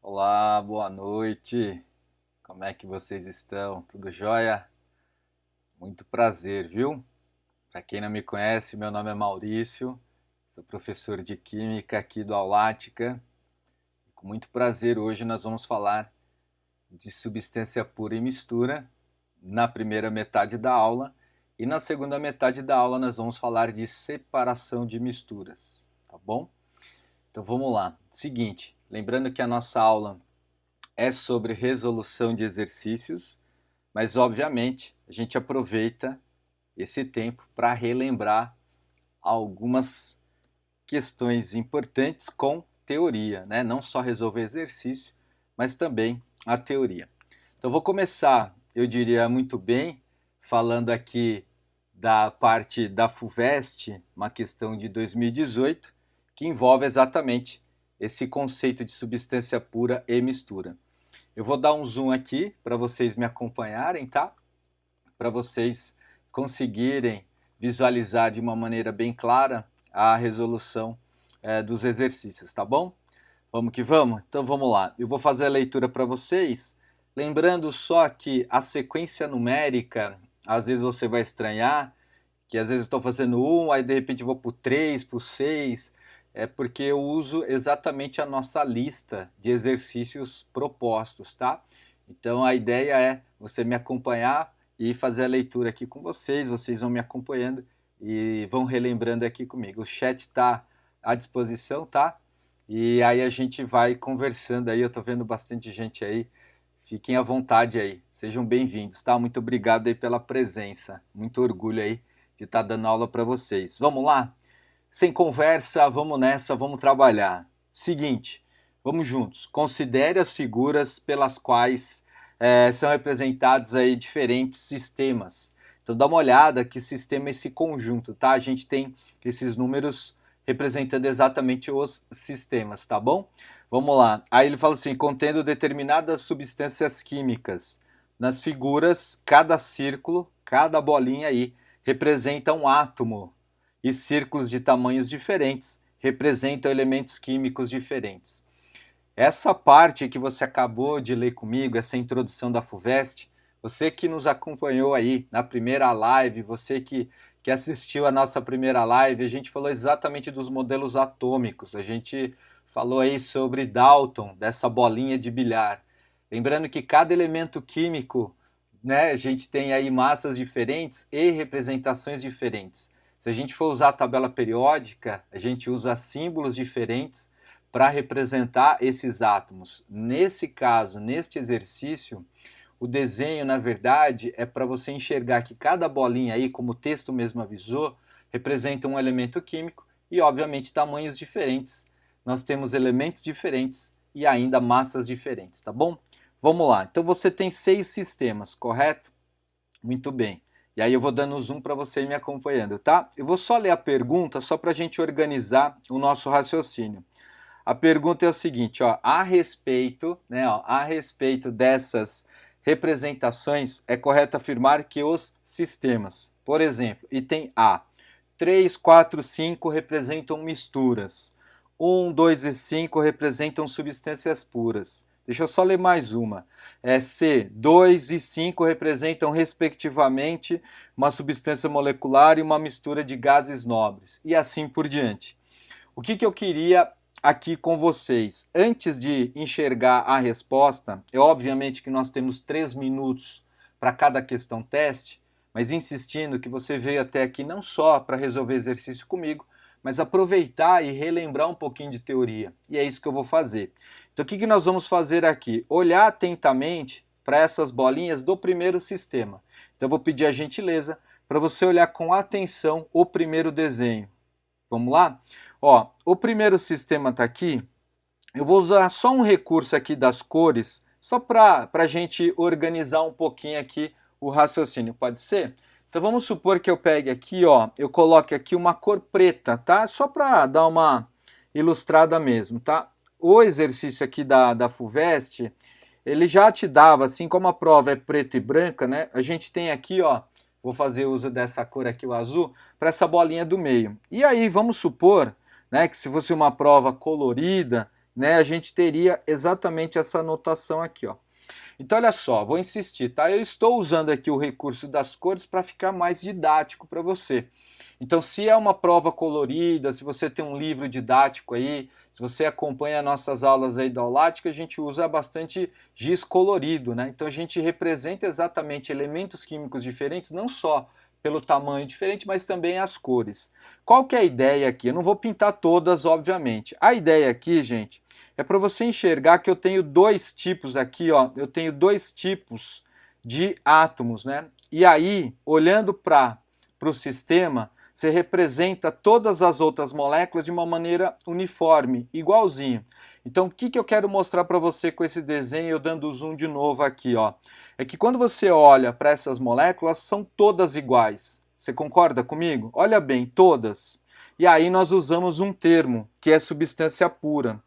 Olá, boa noite. Como é que vocês estão? Tudo jóia? Muito prazer, viu? Para quem não me conhece, meu nome é Maurício, sou professor de Química aqui do Aulática. Com muito prazer, hoje nós vamos falar de substância pura e mistura na primeira metade da aula e na segunda metade da aula nós vamos falar de separação de misturas, tá bom? Então vamos lá. Seguinte, lembrando que a nossa aula é sobre resolução de exercícios, mas obviamente a gente aproveita esse tempo para relembrar algumas questões importantes com teoria, né? Não só resolver exercício, mas também a teoria. Então vou começar, eu diria muito bem, falando aqui da parte da FUVEST, uma questão de 2018, que envolve exatamente esse conceito de substância pura e mistura. Eu vou dar um zoom aqui para vocês me acompanharem, tá? Para vocês conseguirem visualizar de uma maneira bem clara a resolução dos exercícios, tá bom? Vamos que vamos? Então vamos lá. Eu vou fazer a leitura para vocês, lembrando só que a sequência numérica, às vezes você vai estranhar, que às vezes eu estou fazendo 1, aí de repente eu vou para o 3, para o 6, é porque eu uso exatamente a nossa lista de exercícios propostos, tá? Então a ideia é você me acompanhar e fazer a leitura aqui com vocês, vocês vão me acompanhando e vão relembrando aqui comigo. O chat está à disposição, tá? E aí a gente vai conversando aí, eu estou vendo bastante gente aí, fiquem à vontade aí, sejam bem-vindos, tá? Muito obrigado aí pela presença, muito orgulho aí de estar dando aula para vocês. Vamos lá? Sem conversa, vamos nessa, vamos trabalhar. Seguinte, vamos juntos. Considere as figuras pelas quais são representados aí diferentes sistemas. Então dá uma olhada que sistema é esse conjunto, tá? A gente tem esses números representando exatamente os sistemas, tá bom? Vamos lá. Aí ele fala assim, contendo determinadas substâncias químicas. Nas figuras, cada círculo, cada bolinha aí, representa um átomo e círculos de tamanhos diferentes representam elementos químicos diferentes. Essa parte que você acabou de ler comigo, essa introdução da FUVEST, você que nos acompanhou aí na primeira live, você que assistiu a nossa primeira live, a gente falou exatamente dos modelos atômicos, a gente falou aí sobre Dalton, dessa bolinha de bilhar. Lembrando que cada elemento químico, né, a gente tem aí massas diferentes e representações diferentes. Se a gente for usar a tabela periódica, a gente usa símbolos diferentes para representar esses átomos. Nesse caso, neste exercício, o desenho, na verdade, é para você enxergar que cada bolinha aí, como o texto mesmo avisou, representa um elemento químico e, obviamente, tamanhos diferentes. Nós temos elementos diferentes e ainda massas diferentes, tá bom? Vamos lá. Então você tem 6 sistemas, correto? Muito bem. E aí eu vou dando zoom para você ir me acompanhando, tá? Eu vou só ler a pergunta, só para a gente organizar o nosso raciocínio. A pergunta é o seguinte, ó, a respeito dessas representações, é correto afirmar que os sistemas, por exemplo, item A, 3, 4, 5 representam misturas, 1, 2 e 5 representam substâncias puras. Deixa eu só ler mais uma. C, 2 e 5 representam, respectivamente, uma substância molecular e uma mistura de gases nobres, e assim por diante. O que eu queria aqui com vocês? Antes de enxergar a resposta, é obviamente que nós temos 3 minutos para cada questão teste, mas insistindo que você veio até aqui não só para resolver exercício comigo, mas aproveitar e relembrar um pouquinho de teoria. E é isso que eu vou fazer. Então o que nós vamos fazer aqui? Olhar atentamente para essas bolinhas do primeiro sistema. Então eu vou pedir a gentileza para você olhar com atenção o primeiro desenho. Vamos lá? Ó, o primeiro sistema está aqui. Eu vou usar só um recurso aqui das cores, só para a gente organizar um pouquinho aqui o raciocínio, pode ser? Então vamos supor que eu pegue aqui, ó, eu coloque aqui uma cor preta, tá? Só para dar uma ilustrada mesmo, tá? O exercício aqui da FUVEST, ele já te dava, assim como a prova é preta e branca, né? A gente tem aqui, ó, vou fazer uso dessa cor aqui, o azul, para essa bolinha do meio. E aí, vamos supor, né, que se fosse uma prova colorida, né, a gente teria exatamente essa notação aqui, ó. Então, olha só, vou insistir, tá? Eu estou usando aqui o recurso das cores para ficar mais didático para você. Então, se é uma prova colorida, se você tem um livro didático aí, se você acompanha nossas aulas aí da Aulática, a gente usa bastante giz colorido, né? Então, a gente representa exatamente elementos químicos diferentes, não só pelo tamanho diferente, mas também as cores. Qual que é a ideia aqui? Eu não vou pintar todas, obviamente. A ideia aqui, gente, é para você enxergar que eu tenho dois tipos aqui, ó. Eu tenho dois tipos de átomos, né? E aí, olhando para o sistema, você representa todas as outras moléculas de uma maneira uniforme, igualzinho. Então, o que eu quero mostrar para você com esse desenho, eu dando zoom de novo aqui, ó, é que quando você olha para essas moléculas, são todas iguais. Você concorda comigo? Olha bem, todas. E aí nós usamos um termo, que é substância pura.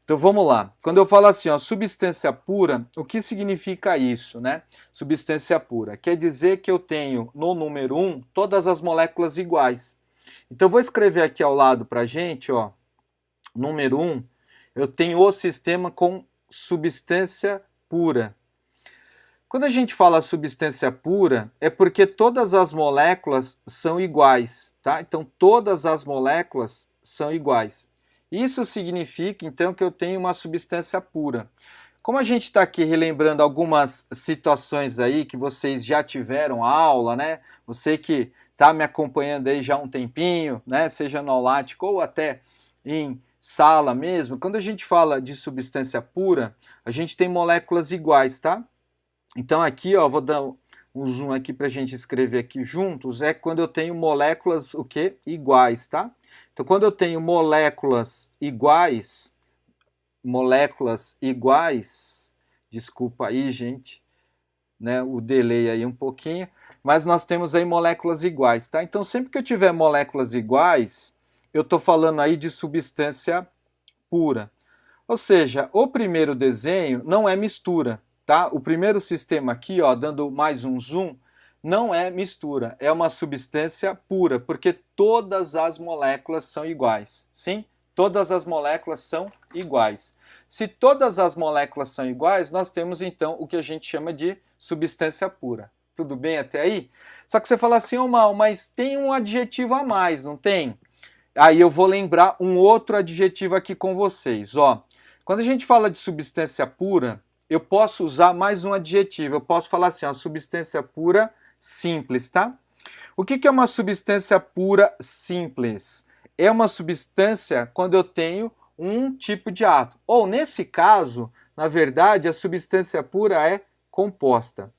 Então vamos lá. Quando eu falo assim, ó, substância pura, o que significa isso, né? Substância pura quer dizer que eu tenho no número 1 todas as moléculas iguais. Então eu vou escrever aqui ao lado para a gente, ó, número 1, eu tenho o sistema com substância pura. Quando a gente fala substância pura, é porque todas as moléculas são iguais, tá? Então todas as moléculas são iguais. Isso significa, então, que eu tenho uma substância pura. Como a gente está aqui relembrando algumas situações aí que vocês já tiveram aula, né? Você que está me acompanhando aí já há um tempinho, né? Seja no Aulático ou até em sala mesmo. Quando a gente fala de substância pura, a gente tem moléculas iguais, tá? Então aqui, ó, vou dar um zoom aqui para a gente escrever aqui juntos, é quando eu tenho moléculas, o quê? Iguais, tá? Então quando eu tenho moléculas iguais, desculpa aí, gente, né, o delay aí um pouquinho, mas nós temos aí moléculas iguais, tá? Então sempre que eu tiver moléculas iguais, eu estou falando aí de substância pura. Ou seja, o primeiro desenho não é mistura, tá? O primeiro sistema aqui, ó, dando mais um zoom, não é mistura, é uma substância pura, porque todas as moléculas são iguais. Sim, todas as moléculas são iguais. Se todas as moléculas são iguais, nós temos então o que a gente chama de substância pura. Tudo bem até aí? Só que você fala assim, ô Mal, mas tem um adjetivo a mais, não tem? Aí eu vou lembrar um outro adjetivo aqui com vocês, ó. Quando a gente fala de substância pura, eu posso usar mais um adjetivo. Eu posso falar assim, ó, substância pura simples, tá? O que é uma substância pura simples? É uma substância quando eu tenho um tipo de átomo. Ou, nesse caso, na verdade, a substância pura é composta.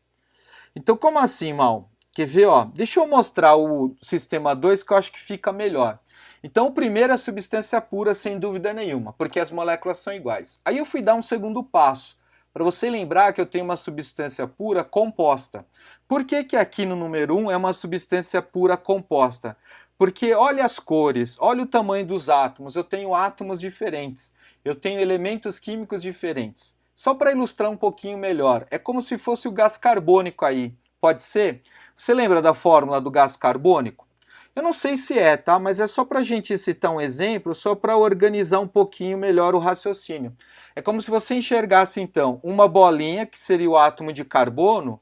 Então, como assim, Mal? Quer ver, ó? Deixa eu mostrar o sistema 2 que eu acho que fica melhor. Então, o primeiro é a substância pura, sem dúvida nenhuma, porque as moléculas são iguais. Aí eu fui dar um segundo passo, para você lembrar que eu tenho uma substância pura composta. Por que que aqui no número 1 é uma substância pura composta? Porque olha as cores, olha o tamanho dos átomos, eu tenho átomos diferentes, eu tenho elementos químicos diferentes. Só para ilustrar um pouquinho melhor, é como se fosse o gás carbônico aí, pode ser? Você lembra da fórmula do gás carbônico? Eu não sei se é, tá? Mas é só para a gente citar um exemplo, só para organizar um pouquinho melhor o raciocínio. É como se você enxergasse, então, uma bolinha, que seria o átomo de carbono,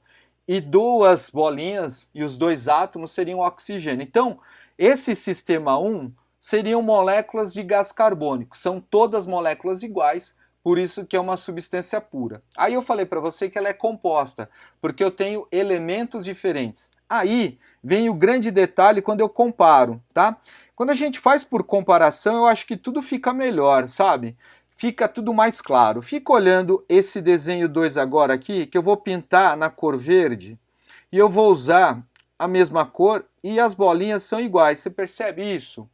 e duas bolinhas, e os dois átomos seriam oxigênio. Então, esse sistema 1 seriam moléculas de gás carbônico. São todas moléculas iguais, por isso que é uma substância pura. Aí eu falei para você que ela é composta, porque eu tenho elementos diferentes. Aí vem o grande detalhe quando eu comparo, tá? Quando a gente faz por comparação, eu acho que tudo fica melhor, sabe? Fica tudo mais claro. Fica olhando esse desenho 2 agora aqui, que eu vou pintar na cor verde, e eu vou usar a mesma cor e as bolinhas são iguais. Você percebe isso?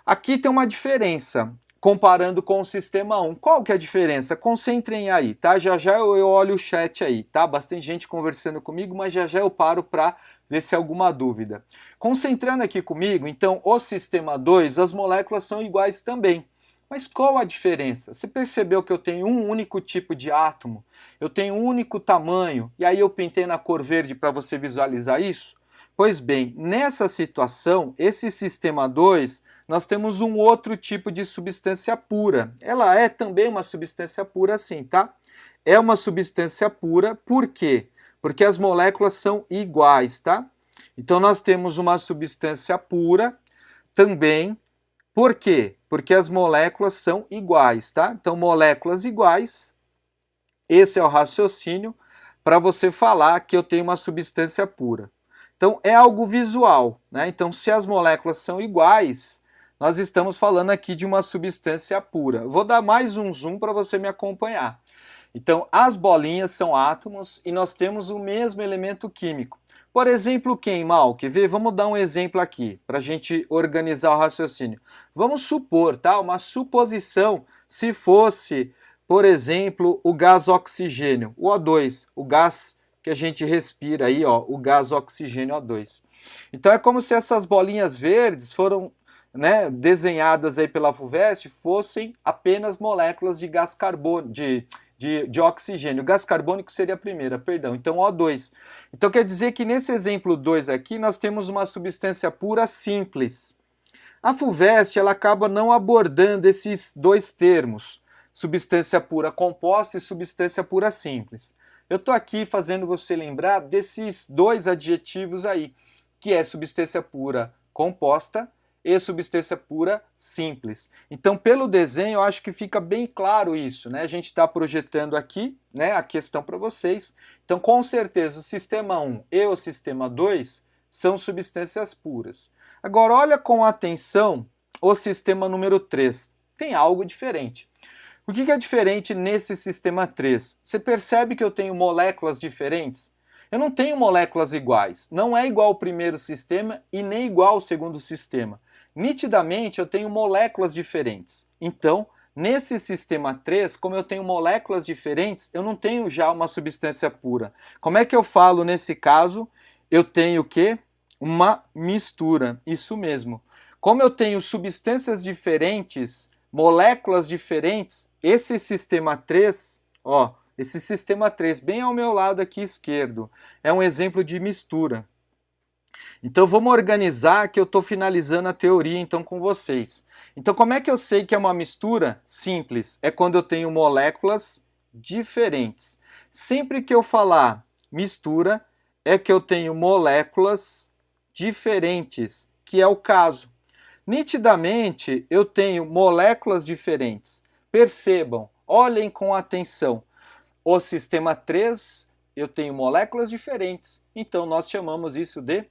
Aqui tem uma diferença, comparando com o sistema 1. Qual que é a diferença? Concentrem aí, tá? Já já eu olho o chat aí, tá? Bastante gente conversando comigo, mas já já eu paro para ver se há alguma dúvida. Concentrando aqui comigo, então, o sistema 2, as moléculas são iguais também. Mas qual a diferença? Você percebeu que eu tenho um único tipo de átomo? Eu tenho um único tamanho? E aí eu pintei na cor verde para você visualizar isso? Pois bem, nessa situação, esse sistema 2 nós temos um outro tipo de substância pura. Ela é também uma substância pura, sim, tá? É uma substância pura, por quê? Porque as moléculas são iguais, tá? Então nós temos uma substância pura também, por quê? Porque as moléculas são iguais, tá? Então moléculas iguais, esse é o raciocínio para você falar que eu tenho uma substância pura. Então é algo visual, né? Então se as moléculas são iguais, nós estamos falando aqui de uma substância pura. Vou dar mais um zoom para você me acompanhar. Então, as bolinhas são átomos e nós temos o mesmo elemento químico. Por exemplo, quem, Mal? Quer ver? Vamos dar um exemplo aqui, para a gente organizar o raciocínio. Vamos supor, tá? Uma suposição, se fosse, por exemplo, o gás oxigênio, o O2, o gás que a gente respira aí, ó, o gás oxigênio O2. Então, é como se essas bolinhas verdes foram, né, desenhadas aí pela FUVEST, fossem apenas moléculas de gás carbônico, de oxigênio. O gás carbônico seria a primeira, perdão. Então, O2. Então, quer dizer que nesse exemplo 2 aqui, nós temos uma substância pura simples. A FUVEST, ela acaba não abordando esses dois termos, substância pura composta e substância pura simples. Eu estou aqui fazendo você lembrar desses dois adjetivos aí, que é substância pura composta e substância pura simples. Então, pelo desenho, eu acho que fica bem claro isso, né? A gente está projetando aqui, né, a questão para vocês. Então, com certeza, o sistema 1 e o sistema 2 são substâncias puras. Agora, olha com atenção o sistema número 3. Tem algo diferente. O que é diferente nesse sistema 3? Você percebe que eu tenho moléculas diferentes? Eu não tenho moléculas iguais. Não é igual ao primeiro sistema e nem igual ao segundo sistema. Nitidamente, eu tenho moléculas diferentes. Então, nesse sistema 3, como eu tenho moléculas diferentes, eu não tenho já uma substância pura. Como é que eu falo nesse caso? Eu tenho o quê? Uma mistura. Isso mesmo. Como eu tenho substâncias diferentes, moléculas diferentes, esse sistema 3, ó, esse sistema 3, bem ao meu lado aqui esquerdo, é um exemplo de mistura. Então vamos organizar que eu estou finalizando a teoria então com vocês. Então como é que eu sei que é uma mistura? Simples, é quando eu tenho moléculas diferentes. Sempre que eu falar mistura, é que eu tenho moléculas diferentes, que é o caso. Nitidamente, eu tenho moléculas diferentes. Percebam, olhem com atenção. O sistema 3, eu tenho moléculas diferentes, então nós chamamos isso de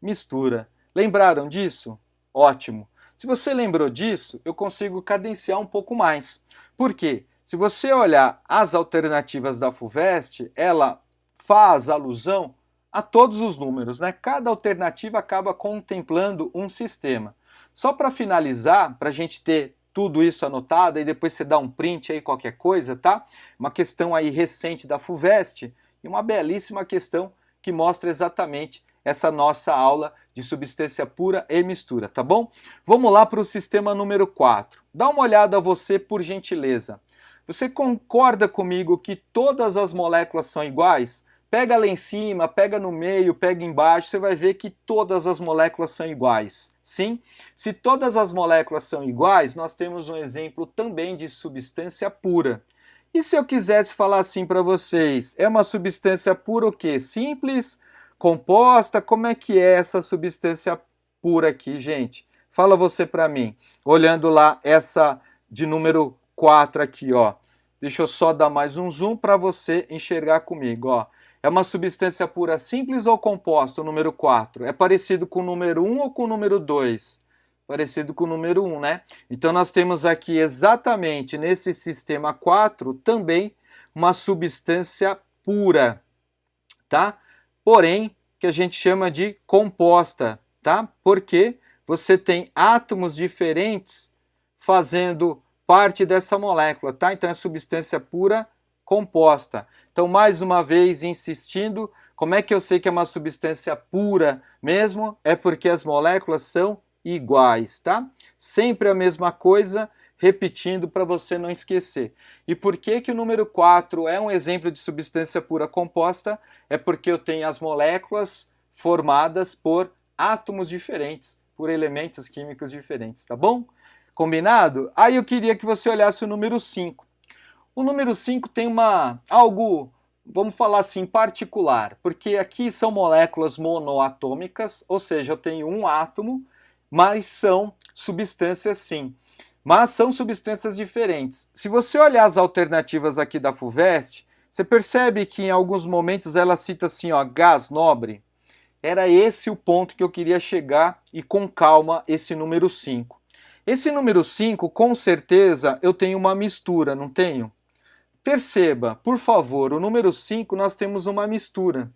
mistura. Lembraram disso? Ótimo. Se você lembrou disso, eu consigo cadenciar um pouco mais. Por quê? Se você olhar as alternativas da FUVEST, ela faz alusão a todos os números, né? Cada alternativa acaba contemplando um sistema. Só para finalizar, para a gente ter tudo isso anotado, e depois você dá um print aí, qualquer coisa, tá? Uma questão aí recente da FUVEST e uma belíssima questão que mostra exatamente essa nossa aula de substância pura e mistura, tá bom? Vamos lá para o sistema número 4. Dá uma olhada você, por gentileza. Você concorda comigo que todas as moléculas são iguais? Pega lá em cima, pega no meio, pega embaixo, você vai ver que todas as moléculas são iguais. Sim? Se todas as moléculas são iguais, nós temos um exemplo também de substância pura. E se eu quisesse falar assim para vocês, é uma substância pura o quê? Simples, composta? Como é que é essa substância pura aqui, gente? Fala você para mim, olhando lá essa de número 4 aqui, ó. Deixa eu só dar mais um zoom para você enxergar comigo, ó. É uma substância pura simples ou composta, o número 4? É parecido com o número 1 ou com o número 2? Parecido com o número 1, né? Então nós temos aqui exatamente nesse sistema 4 também uma substância pura, tá? Porém, que a gente chama de composta, tá? Porque você tem átomos diferentes fazendo parte dessa molécula, tá? Então é substância pura composta. Então, mais uma vez, insistindo, como é que eu sei que é uma substância pura mesmo? É porque as moléculas são iguais, tá? Sempre a mesma coisa, repetindo para você não esquecer. E por que que o número 4 é um exemplo de substância pura composta? É porque eu tenho as moléculas formadas por átomos diferentes, por elementos químicos diferentes, tá bom? Combinado? Aí eu queria que você olhasse o número 5. O número 5 tem algo, vamos falar assim, particular, porque aqui são moléculas monoatômicas, ou seja, eu tenho um átomo, mas são substâncias sim. Mas são substâncias diferentes. Se você olhar as alternativas aqui da FUVEST, você percebe que em alguns momentos ela cita assim, ó, gás nobre. Era esse o ponto que eu queria chegar e com calma esse número 5. Esse número 5, com certeza, eu tenho uma mistura, não tenho? Perceba, por favor, o número 5 nós temos uma mistura.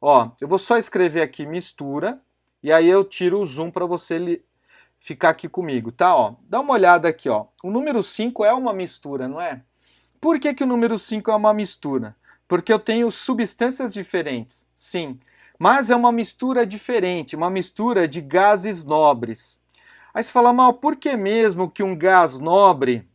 Ó, eu vou só escrever aqui mistura, e aí eu tiro o zoom para você ficar aqui comigo, tá? Ó, dá uma olhada aqui, ó. O número 5 é uma mistura, não é? Por que o número 5 é uma mistura? Porque eu tenho substâncias diferentes, sim. Mas é uma mistura diferente, uma mistura de gases nobres. Aí você fala, mal, por que mesmo que um gás nobre,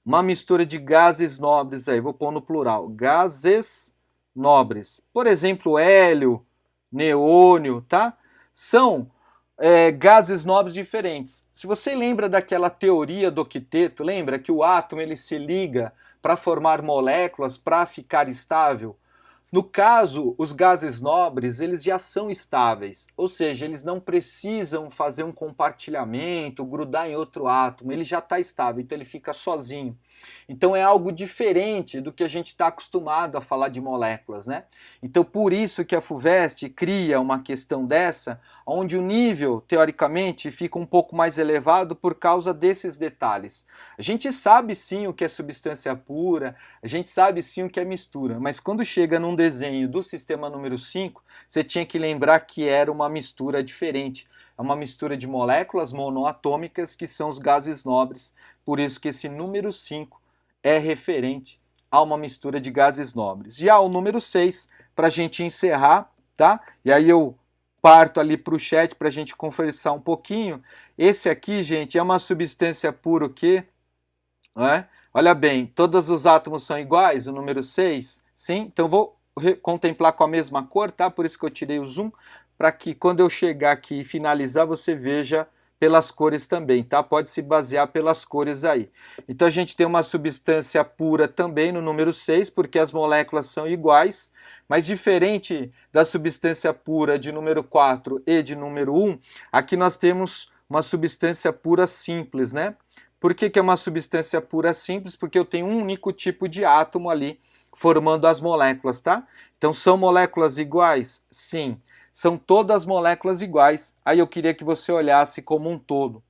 uma mistura de gases nobres aí, vou pôr no plural, gases nobres, por exemplo, hélio, neônio, tá? São gases nobres diferentes. Se você lembra daquela teoria do octeto, lembra que o átomo ele se liga para formar moléculas para ficar estável? No caso, os gases nobres, eles já são estáveis, ou seja, eles não precisam fazer um compartilhamento, grudar em outro átomo, ele já está estável, então ele fica sozinho. Então é algo diferente do que a gente está acostumado a falar de moléculas, né? Então por isso que a FUVEST cria uma questão dessa, onde o nível, teoricamente, fica um pouco mais elevado por causa desses detalhes. A gente sabe sim o que é substância pura, a gente sabe sim o que é mistura, mas quando chega num desenho do sistema número 5, você tinha que lembrar que era uma mistura diferente. É uma mistura de moléculas monoatômicas que são os gases nobres, por isso que esse número 5 é referente a uma mistura de gases nobres. Já o número 6, para a gente encerrar, tá? E aí eu parto ali para o chat para a gente conversar um pouquinho. Esse aqui, gente, é uma substância pura o quê? Olha bem, todos os átomos são iguais, o número 6? Sim? Então vou contemplar com a mesma cor, tá? Por isso que eu tirei o zoom, para que quando eu chegar aqui e finalizar, você veja pelas cores também, tá? Pode se basear pelas cores aí. Então a gente tem uma substância pura também no número 6, porque as moléculas são iguais, mas diferente da substância pura de número 4 e de número 1, aqui nós temos uma substância pura simples, né? Por que é uma substância pura simples? Porque eu tenho um único tipo de átomo ali formando as moléculas, tá? Então são moléculas iguais? Sim. São todas moléculas iguais. Aí eu queria que você olhasse como um todo.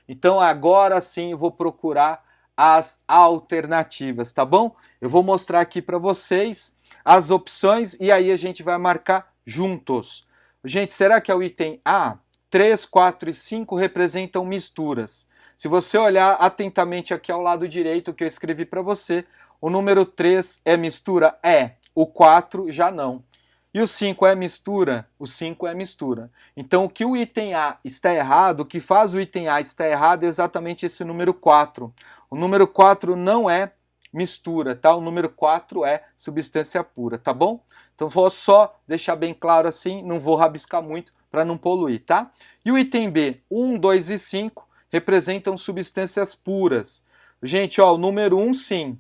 Então agora sim eu vou procurar as alternativas, tá bom? Eu vou mostrar aqui para vocês as opções e aí a gente vai marcar juntos. Gente, será que é o item A? 3, 4 e 5 representam misturas. Se você olhar atentamente aqui ao lado direito que eu escrevi para você, o número 3 é mistura? É. O 4 já não. E o 5 é mistura? O 5 é mistura. Então, o que o item A está errado, o que faz o item A estar errado é exatamente esse número 4. O número 4 não é mistura, tá? O número 4 é substância pura, tá bom? Então, vou só deixar bem claro assim, não vou rabiscar muito para não poluir, tá? E o item B, 1, 2 e 5 representam substâncias puras. Gente, ó, o número 1 sim.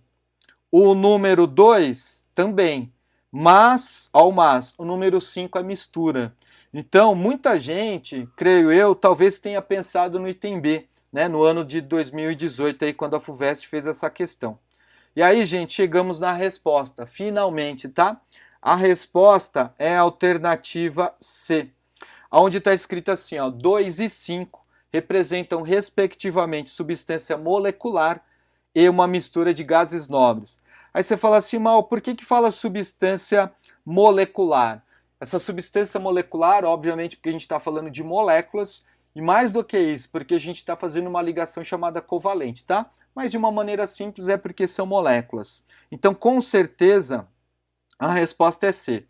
O número 2 também. Mas, o número 5 é mistura. Então, muita gente, creio eu, talvez tenha pensado no item B, né, no ano de 2018, aí, quando a FUVEST fez essa questão. E aí, gente, chegamos na resposta, finalmente, tá? A resposta é a alternativa C, onde está escrito assim, ó, 2 e 5 representam, respectivamente, substância molecular e uma mistura de gases nobres. Aí você fala assim, mal, por que fala substância molecular? Essa substância molecular, obviamente, porque a gente está falando de moléculas, e mais do que isso, porque a gente está fazendo uma ligação chamada covalente, tá? Mas de uma maneira simples é porque são moléculas. Então, com certeza, a resposta é C.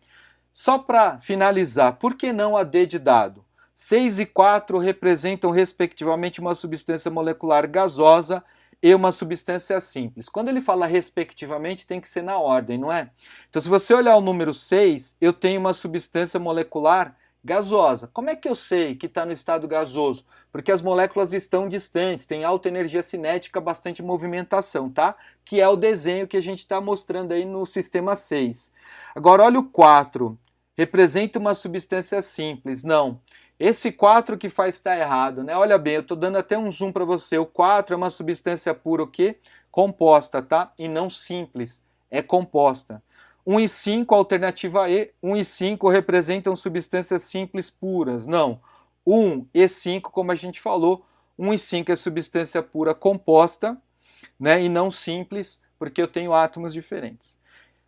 Só para finalizar, por que não a D de dado? 6 e 4 representam, respectivamente, uma substância molecular gasosa e uma substância simples. Quando ele fala respectivamente, tem que ser na ordem, não é? Então, se você olhar o número 6, eu tenho uma substância molecular gasosa. Como é que eu sei que está no estado gasoso? Porque as moléculas estão distantes, tem alta energia cinética, bastante movimentação, tá? Que é o desenho que a gente está mostrando aí no sistema 6. Agora, olha o 4. Representa uma substância simples. Não. Esse 4 que faz está errado, né? Olha bem, eu estou dando até um zoom para você. O 4 é uma substância pura o quê? Composta, tá? E não simples, é composta. 1 e 5, alternativa E, 1 e 5 representam substâncias simples puras. Não, 1 e 5, como a gente falou, 1 e 5 é substância pura composta, né, e não simples, porque eu tenho átomos diferentes.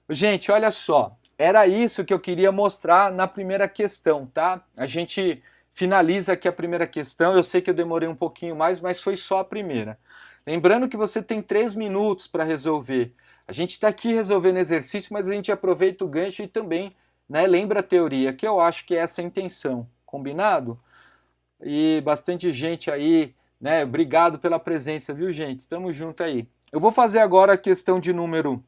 Gente, olha só, era isso que eu queria mostrar na primeira questão, tá? A gente finaliza aqui a primeira questão, eu sei que eu demorei um pouquinho mais, mas foi só a primeira. Lembrando que você tem 3 minutos para resolver. A gente está aqui resolvendo exercício, mas a gente aproveita o gancho e também, né, lembra a teoria, que eu acho que é essa a intenção. Combinado? E bastante gente aí, né? Obrigado pela presença, viu, gente? Tamo junto aí. Eu vou fazer agora a questão de número,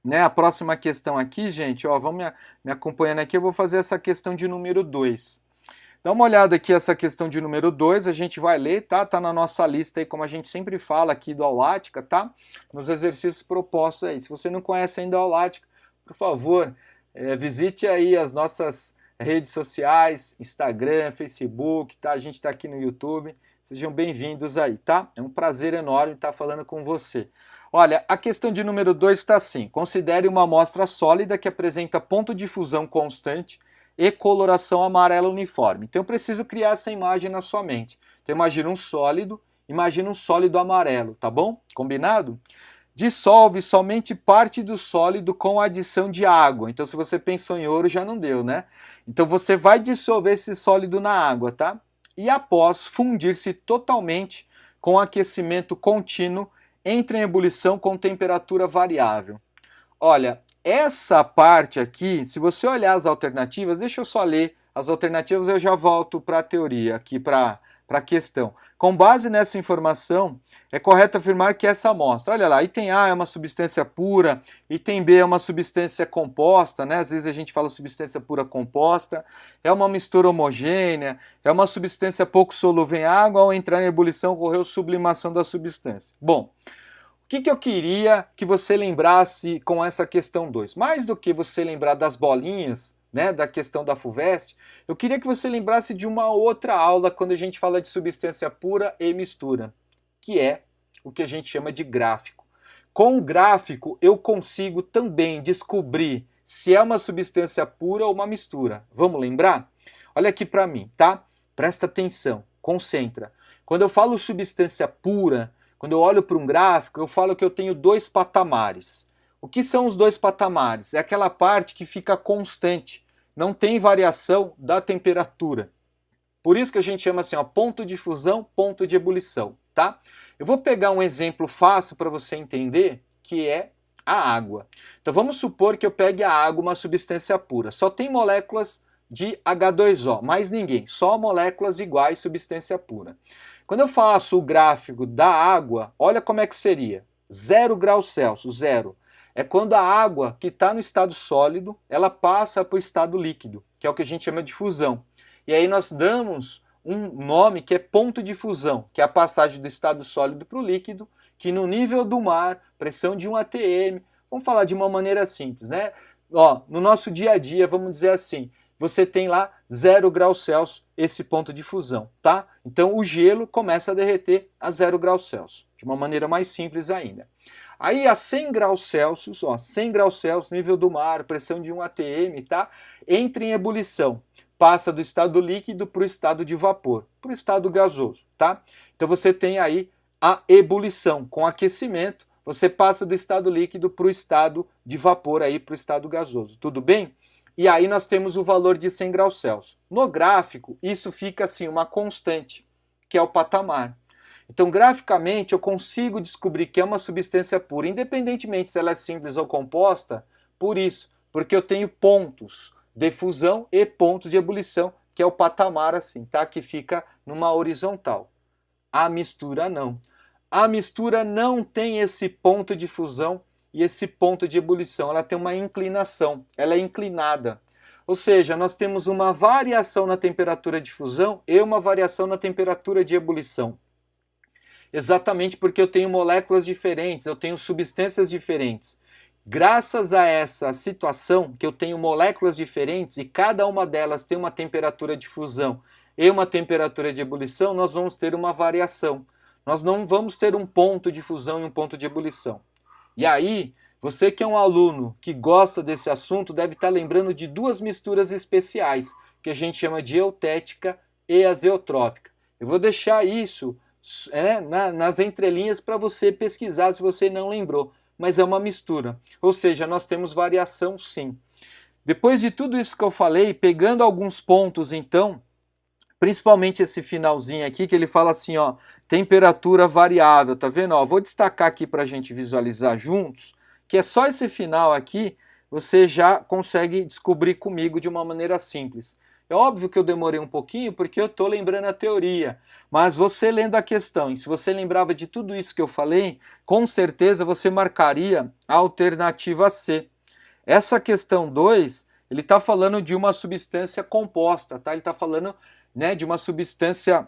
né? A próxima questão aqui, gente, ó, vamos me acompanhando aqui, eu vou fazer essa questão de número 2. Dá uma olhada aqui essa questão de número 2, a gente vai ler, tá? Tá na nossa lista aí, como a gente sempre fala aqui do Aulática, tá? Nos exercícios propostos aí. Se você não conhece ainda o Aulática, por favor, visite aí as nossas redes sociais, Instagram, Facebook, tá? A gente tá aqui no YouTube. Sejam bem-vindos aí, tá? É um prazer enorme estar falando com você. Olha, a questão de número 2 está assim. Considere uma amostra sólida que apresenta ponto de fusão constante e coloração amarela uniforme. Então eu preciso criar essa imagem na sua mente. Então imagina um sólido amarelo, tá bom? Combinado? Dissolve somente parte do sólido com a adição de água. Então se você pensou em ouro já não deu, né? Então você vai dissolver esse sólido na água, tá? E após fundir-se totalmente com aquecimento contínuo, entra em ebulição com temperatura variável. Olha, essa parte aqui, se você olhar as alternativas, deixa eu só ler as alternativas, eu já volto para a teoria, aqui para a questão. Com base nessa informação, é correto afirmar que essa amostra, olha lá, item A é uma substância pura, item B é uma substância composta, né? Às vezes a gente fala substância pura composta, é uma mistura homogênea, é uma substância pouco solúvel em água, ao entrar em ebulição ocorreu sublimação da substância. Bom, o que eu queria que você lembrasse com essa questão 2? Mais do que você lembrar das bolinhas, né, da questão da FUVEST, eu queria que você lembrasse de uma outra aula quando a gente fala de substância pura e mistura, que é o que a gente chama de gráfico. Com o gráfico, eu consigo também descobrir se é uma substância pura ou uma mistura. Vamos lembrar? Olha aqui para mim, tá? Presta atenção, concentra. Quando eu falo substância pura, quando eu olho para um gráfico, eu falo que eu tenho 2 patamares. O que são os 2 patamares? É aquela parte que fica constante, não tem variação da temperatura. Por isso que a gente chama assim, ó, ponto de fusão, ponto de ebulição, tá? Eu vou pegar um exemplo fácil para você entender, que é a água. Então vamos supor que eu pegue a água, uma substância pura. Só tem moléculas de H2O, mais ninguém, só moléculas iguais, substância pura. Quando eu faço o gráfico da água, olha como é que seria. 0 graus Celsius, 0. É quando a água que está no estado sólido, ela passa para o estado líquido, que é o que a gente chama de fusão. E aí nós damos um nome que é ponto de fusão, que é a passagem do estado sólido para o líquido, que no nível do mar, pressão de 1 atm, vamos falar de uma maneira simples, né? Ó, no nosso dia a dia, vamos dizer assim, você tem lá 0 graus Celsius, esse ponto de fusão, tá? Então o gelo começa a derreter a 0 graus Celsius, de uma maneira mais simples ainda. Aí a 100 graus Celsius, ó, 100 graus Celsius, nível do mar, pressão de 1 atm, tá? Entra em ebulição, passa do estado líquido para o estado de vapor, para o estado gasoso, tá? Então você tem aí a ebulição, com aquecimento, você passa do estado líquido para o estado de vapor, aí para o estado gasoso, tudo bem? E aí nós temos o valor de 100 graus Celsius. No gráfico, isso fica assim, uma constante, que é o patamar. Então, graficamente, eu consigo descobrir que é uma substância pura, independentemente se ela é simples ou composta, por isso, porque eu tenho pontos de fusão e pontos de ebulição, que é o patamar assim, tá? Que fica numa horizontal. A mistura não. A mistura não tem esse ponto de fusão e esse ponto de ebulição, ela tem uma inclinação, ela é inclinada. Ou seja, nós temos uma variação na temperatura de fusão e uma variação na temperatura de ebulição. Exatamente porque eu tenho moléculas diferentes, eu tenho substâncias diferentes. Graças a essa situação, que eu tenho moléculas diferentes e cada uma delas tem uma temperatura de fusão e uma temperatura de ebulição, nós vamos ter uma variação. Nós não vamos ter um ponto de fusão e um ponto de ebulição. E aí, você que é um aluno que gosta desse assunto deve estar lembrando de duas misturas especiais, que a gente chama de eutética e azeotrópica. Eu vou deixar isso nas entrelinhas para você pesquisar se você não lembrou, mas é uma mistura, ou seja, nós temos variação sim. Depois de tudo isso que eu falei, pegando alguns pontos então, principalmente esse finalzinho aqui que ele fala assim, ó, temperatura variável, tá vendo? Ó, vou destacar aqui para a gente visualizar juntos, que é só esse final aqui, você já consegue descobrir comigo de uma maneira simples. É óbvio que eu demorei um pouquinho porque eu estou lembrando a teoria, mas você lendo a questão, e se você lembrava de tudo isso que eu falei, com certeza você marcaria a alternativa C. Essa questão 2, ele está falando de uma substância composta, tá? Ele está falando, né, de uma substância,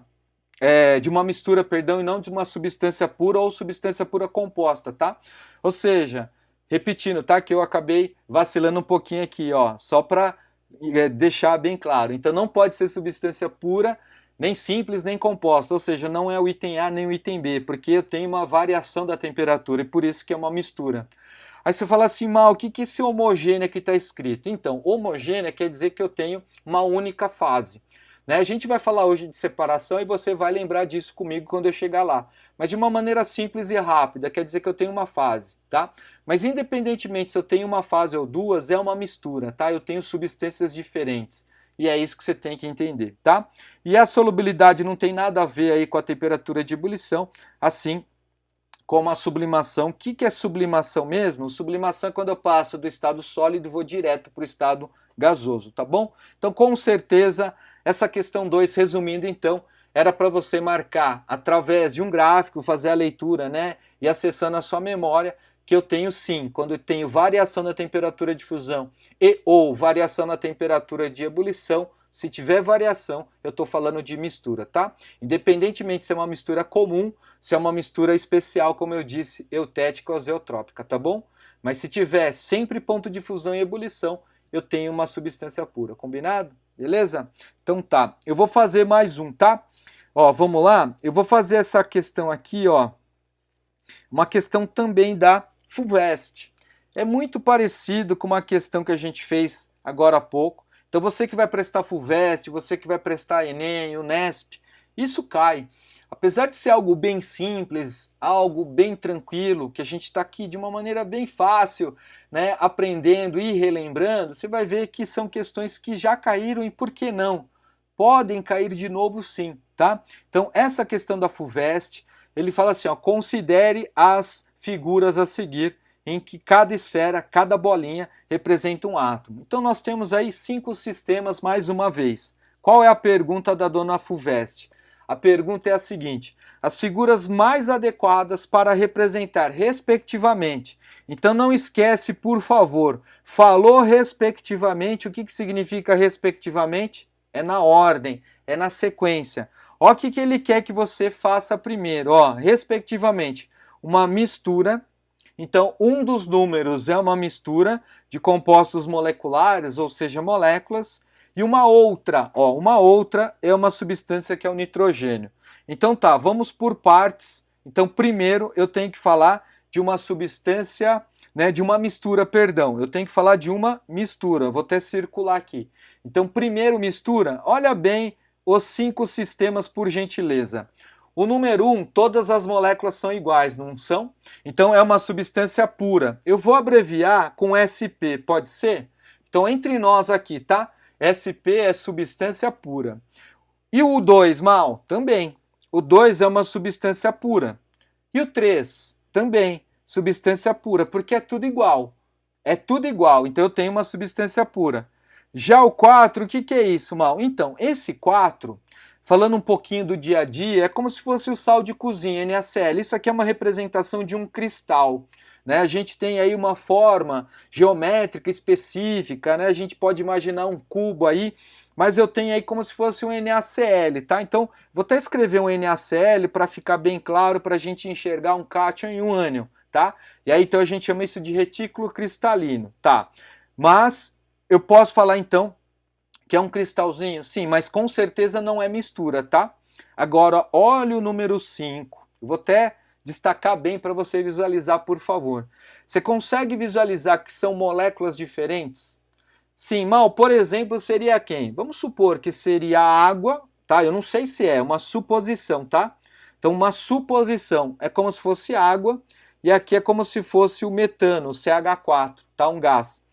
de uma mistura, perdão, e não de uma substância pura ou substância pura composta, tá? Ou seja, repetindo, tá? Que eu acabei vacilando um pouquinho aqui, ó, só para deixar bem claro. Então não pode ser substância pura, nem simples, nem composta, ou seja, não é o item A nem o item B, porque eu tenho uma variação da temperatura e por isso que é uma mistura. Aí você fala assim, Mal, o que é esse homogênea que está escrito? Então, homogênea quer dizer que eu tenho uma única fase. Né? A gente vai falar hoje de separação e você vai lembrar disso comigo quando eu chegar lá. Mas de uma maneira simples e rápida, quer dizer que eu tenho uma fase, tá? Mas independentemente se eu tenho uma fase ou duas, é uma mistura, tá? Eu tenho substâncias diferentes. E é isso que você tem que entender, tá? E a solubilidade não tem nada a ver aí com a temperatura de ebulição, assim como a sublimação. O que é sublimação mesmo? Sublimação é quando eu passo do estado sólido e vou direto para o estado gasoso, tá bom? Então, com certeza, essa questão 2, resumindo então, era para você marcar através de um gráfico, fazer a leitura, né? E acessando a sua memória, que eu tenho sim, quando eu tenho variação na temperatura de fusão e ou variação na temperatura de ebulição, se tiver variação, eu estou falando de mistura, tá? Independentemente se é uma mistura comum, se é uma mistura especial, como eu disse, eutética ou azeotrópica, tá bom? Mas se tiver sempre ponto de fusão e ebulição, eu tenho uma substância pura, combinado? Beleza? Então tá, eu vou fazer mais um, tá? Ó, vamos lá? Eu vou fazer essa questão aqui, ó, uma questão também da FUVEST. É muito parecido com uma questão que a gente fez agora há pouco. Então você que vai prestar FUVEST, você que vai prestar ENEM, UNESP, isso cai. Apesar de ser algo bem simples, algo bem tranquilo, que a gente está aqui de uma maneira bem fácil, né, aprendendo e relembrando, você vai ver que são questões que já caíram e por que não? Podem cair de novo sim, tá? Então essa questão da FUVEST, ele fala assim, ó, considere as figuras a seguir, em que cada esfera, cada bolinha representa um átomo. Então nós temos aí 5 sistemas mais uma vez. Qual é a pergunta da dona FUVEST? A pergunta é a seguinte, as figuras mais adequadas para representar respectivamente. Então não esquece, por favor, falou respectivamente, o que significa respectivamente? É na ordem, é na sequência. Olha o que ele quer que você faça primeiro, ó, respectivamente, uma mistura. Então, um dos números é uma mistura de compostos moleculares, ou seja, moléculas, e uma outra é uma substância que é o nitrogênio. Então tá, vamos por partes. Então, primeiro eu tenho que falar de uma substância, né, de uma mistura, perdão. Eu tenho que falar de uma mistura, vou até circular aqui. Então, primeiro mistura, olha bem os 5 sistemas por gentileza. O número 1, todas as moléculas são iguais, não são? Então é uma substância pura. Eu vou abreviar com SP, pode ser? Então entre nós aqui, tá? SP é substância pura. E o 2, Mal? Também. O 2 é uma substância pura. E o 3? Também. Substância pura, porque é tudo igual. É tudo igual, então eu tenho uma substância pura. Já o 4, o que é isso, Mal? Então, esse 4... falando um pouquinho do dia a dia, é como se fosse o sal de cozinha, NaCl. Isso aqui é uma representação de um cristal. né? A gente tem aí uma forma geométrica específica, né? A gente pode imaginar um cubo aí, mas eu tenho aí como se fosse um NaCl, tá? Então, vou até escrever um NaCl para ficar bem claro, para a gente enxergar um cátion e um ânion, tá? E aí, então, a gente chama isso de retículo cristalino, tá? Mas, eu posso falar, então, que é um cristalzinho? Sim, mas com certeza não é mistura, tá? Agora, olha o número 5. Eu vou até destacar bem para você visualizar, por favor. Você consegue visualizar que são moléculas diferentes? Sim, Mal, por exemplo, seria quem? Vamos supor que seria a água, tá? Eu não sei se é, uma suposição, tá? Então, uma suposição é como se fosse água, e aqui é como se fosse o metano, o CH4, tá? Um gás.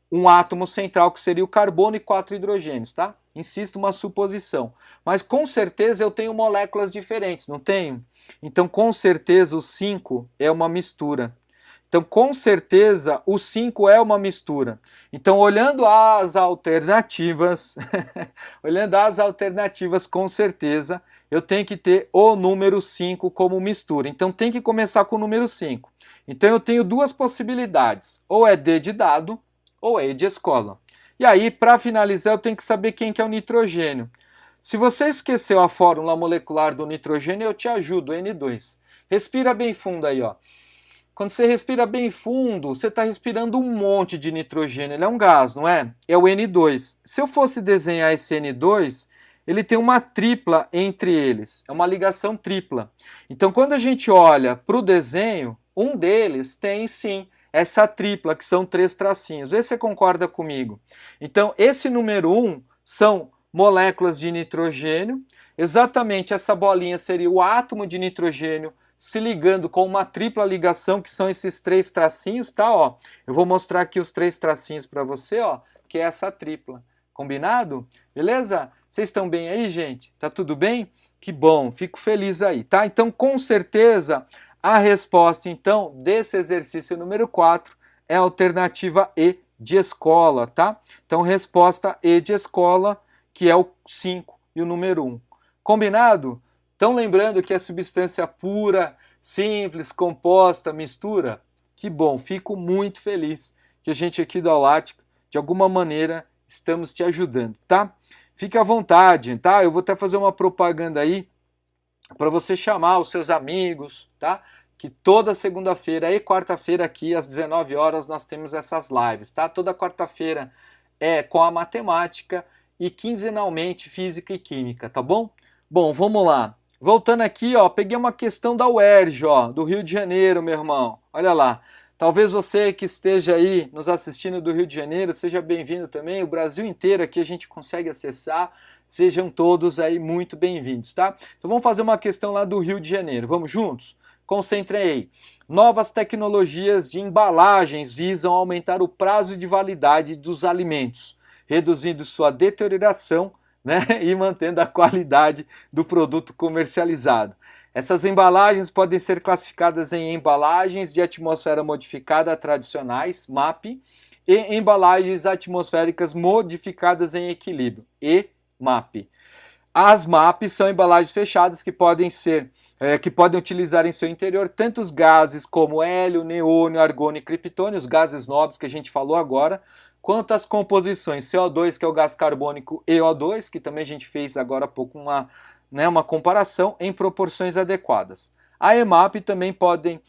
Um átomo central que seria o carbono e 4 hidrogênios, tá? Insisto, uma suposição. Mas com certeza eu tenho moléculas diferentes, não tenho? Então, com certeza, o 5 é uma mistura. Então, com certeza, o 5 é uma mistura. Então, olhando as alternativas, com certeza, eu tenho que ter o número 5 como mistura. Então, tem que começar com o número 5. Então, eu tenho duas possibilidades. Ou é D de dado, ou E de escola. E aí, para finalizar, eu tenho que saber quem que é o nitrogênio. Se você esqueceu a fórmula molecular do nitrogênio, eu te ajudo, N2. Respira bem fundo aí, ó. Quando você respira bem fundo, você está respirando um monte de nitrogênio. Ele é um gás, não é? É o N2. Se eu fosse desenhar esse N2, ele tem uma tripla entre eles. É uma ligação tripla. Então, quando a gente olha para o desenho, um deles tem, sim, essa tripla, que são 3 tracinhos. Vê se você concorda comigo. Então, esse número 1 são moléculas de nitrogênio. Exatamente essa bolinha seria o átomo de nitrogênio se ligando com uma tripla ligação, que são esses 3 tracinhos, tá? Ó, eu vou mostrar aqui os 3 tracinhos para você, ó, que é essa tripla. Combinado? Beleza? Vocês estão bem aí, gente? Tá tudo bem? Que bom, fico feliz aí, tá? Então, com certeza, a resposta, então, desse exercício número 4 é a alternativa E de escola, tá? Então, resposta E de escola, que é o 5 e o número 1. Combinado? Então, lembrando que é substância pura, simples, composta, mistura. Que bom, fico muito feliz que a gente aqui da Aulática, de alguma maneira, estamos te ajudando, tá? Fique à vontade, tá? Eu vou até fazer uma propaganda aí para você chamar os seus amigos, tá? Que toda segunda-feira e quarta-feira aqui às 19 horas nós temos essas lives, tá? Toda quarta-feira é com a matemática e quinzenalmente física e química, tá bom? Bom, vamos lá. Voltando aqui, ó, peguei uma questão da UERJ, ó, do Rio de Janeiro, meu irmão. Olha lá. Talvez você que esteja aí nos assistindo do Rio de Janeiro, seja bem-vindo também. O Brasil inteiro aqui a gente consegue acessar. Sejam todos aí muito bem-vindos, tá? Então vamos fazer uma questão lá do Rio de Janeiro. Vamos juntos? Concentrem aí. Novas tecnologias de embalagens visam aumentar o prazo de validade dos alimentos, reduzindo sua deterioração, né, e mantendo a qualidade do produto comercializado. Essas embalagens podem ser classificadas em embalagens de atmosfera modificada tradicionais, MAP, e embalagens atmosféricas modificadas em equilíbrio, EMAP. As MAP são embalagens fechadas que podem utilizar em seu interior tanto os gases como hélio, neônio, argônio e criptônio, os gases nobres que a gente falou agora, quanto as composições CO2, que é o gás carbônico, e O2, que também a gente fez agora há pouco uma comparação em proporções adequadas. A EMAP também podem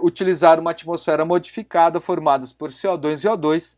utilizar uma atmosfera modificada formada por CO2 e O2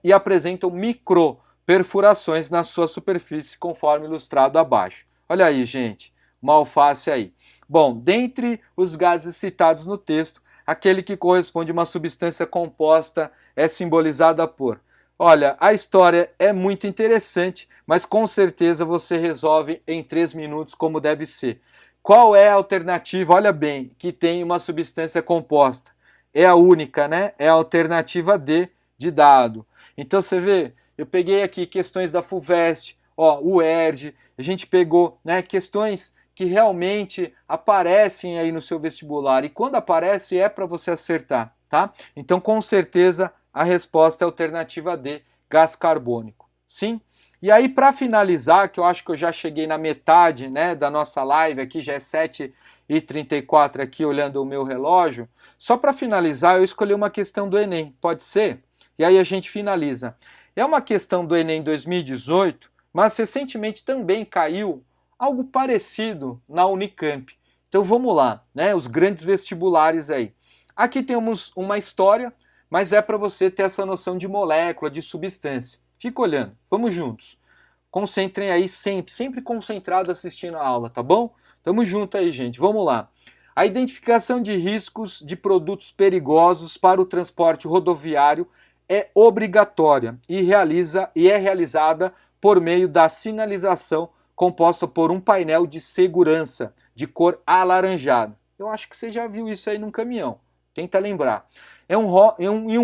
e apresentam microperfurações na sua superfície, conforme ilustrado abaixo. Olha aí, gente, uma alface aí. Bom, dentre os gases citados no texto, aquele que corresponde a uma substância composta é simbolizada por... Olha, a história é muito interessante, mas com certeza você resolve em 3 minutos como deve ser. Qual é a alternativa, olha bem, que tem uma substância composta? É a única, né? É a alternativa D de dado. Então você vê, eu peguei aqui questões da FUVEST, ó, o UERJ, a gente pegou, né, questões que realmente aparecem aí no seu vestibular, e quando aparece é para você acertar, tá? Então, com certeza, a resposta é a alternativa D, gás carbônico. Sim? E aí, para finalizar, que eu acho que eu já cheguei na metade, né, da nossa live aqui, já é 7h34 aqui, olhando o meu relógio. Só para finalizar, eu escolhi uma questão do Enem, pode ser? E aí a gente finaliza. É uma questão do Enem 2018, mas recentemente também caiu algo parecido na Unicamp. Então vamos lá, né, os grandes vestibulares aí. Aqui temos uma história, mas é para você ter essa noção de molécula, de substância. Fica olhando, vamos juntos. Concentrem aí sempre concentrado assistindo a aula, tá bom? Tamo junto aí, gente. Vamos lá. A identificação de riscos de produtos perigosos para o transporte rodoviário é obrigatória e é realizada por meio da sinalização composta por um painel de segurança de cor alaranjada. Eu acho que você já viu isso aí num caminhão. Tenta lembrar. É um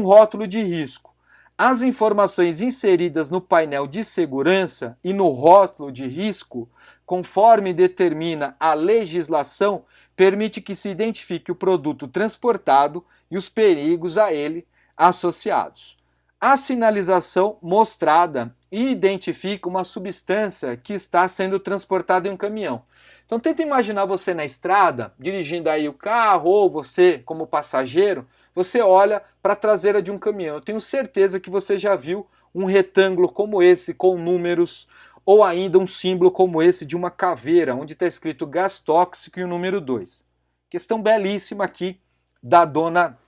rótulo de risco. As informações inseridas no painel de segurança e no rótulo de risco, conforme determina a legislação, permite que se identifique o produto transportado e os perigos a ele associados. A sinalização mostrada identifica uma substância que está sendo transportada em um caminhão. Então tenta imaginar você na estrada, dirigindo aí o carro, ou você como passageiro, você olha para a traseira de um caminhão. Eu tenho certeza que você já viu um retângulo como esse, com números, ou ainda um símbolo como esse de uma caveira, onde está escrito gás tóxico e o número 2. Questão belíssima aqui da dona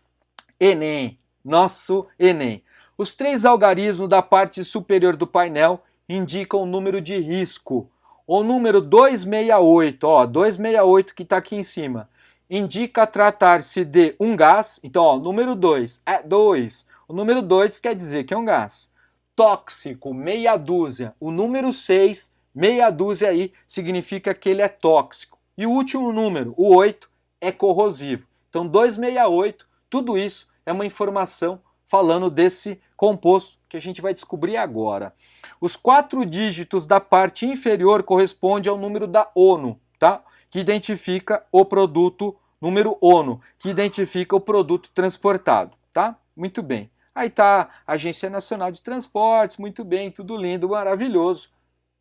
Enem, nosso Enem. Os 3 algarismos da parte superior do painel indicam o número de risco. O número 268, ó, 268 que está aqui em cima, indica tratar-se de um gás. Então, ó, número 2 é 2. O número 2 quer dizer que é um gás. Tóxico, meia dúzia. O número 6, meia dúzia aí, significa que ele é tóxico. E o último número, o 8, é corrosivo. Então, 268, tudo isso é uma informação falando desse composto que a gente vai descobrir agora. Os 4 dígitos da parte inferior correspondem ao número da ONU, tá? Que identifica o produto, número ONU, que identifica o produto transportado, tá? Muito bem. Aí tá a Agência Nacional de Transportes, muito bem, tudo lindo, maravilhoso.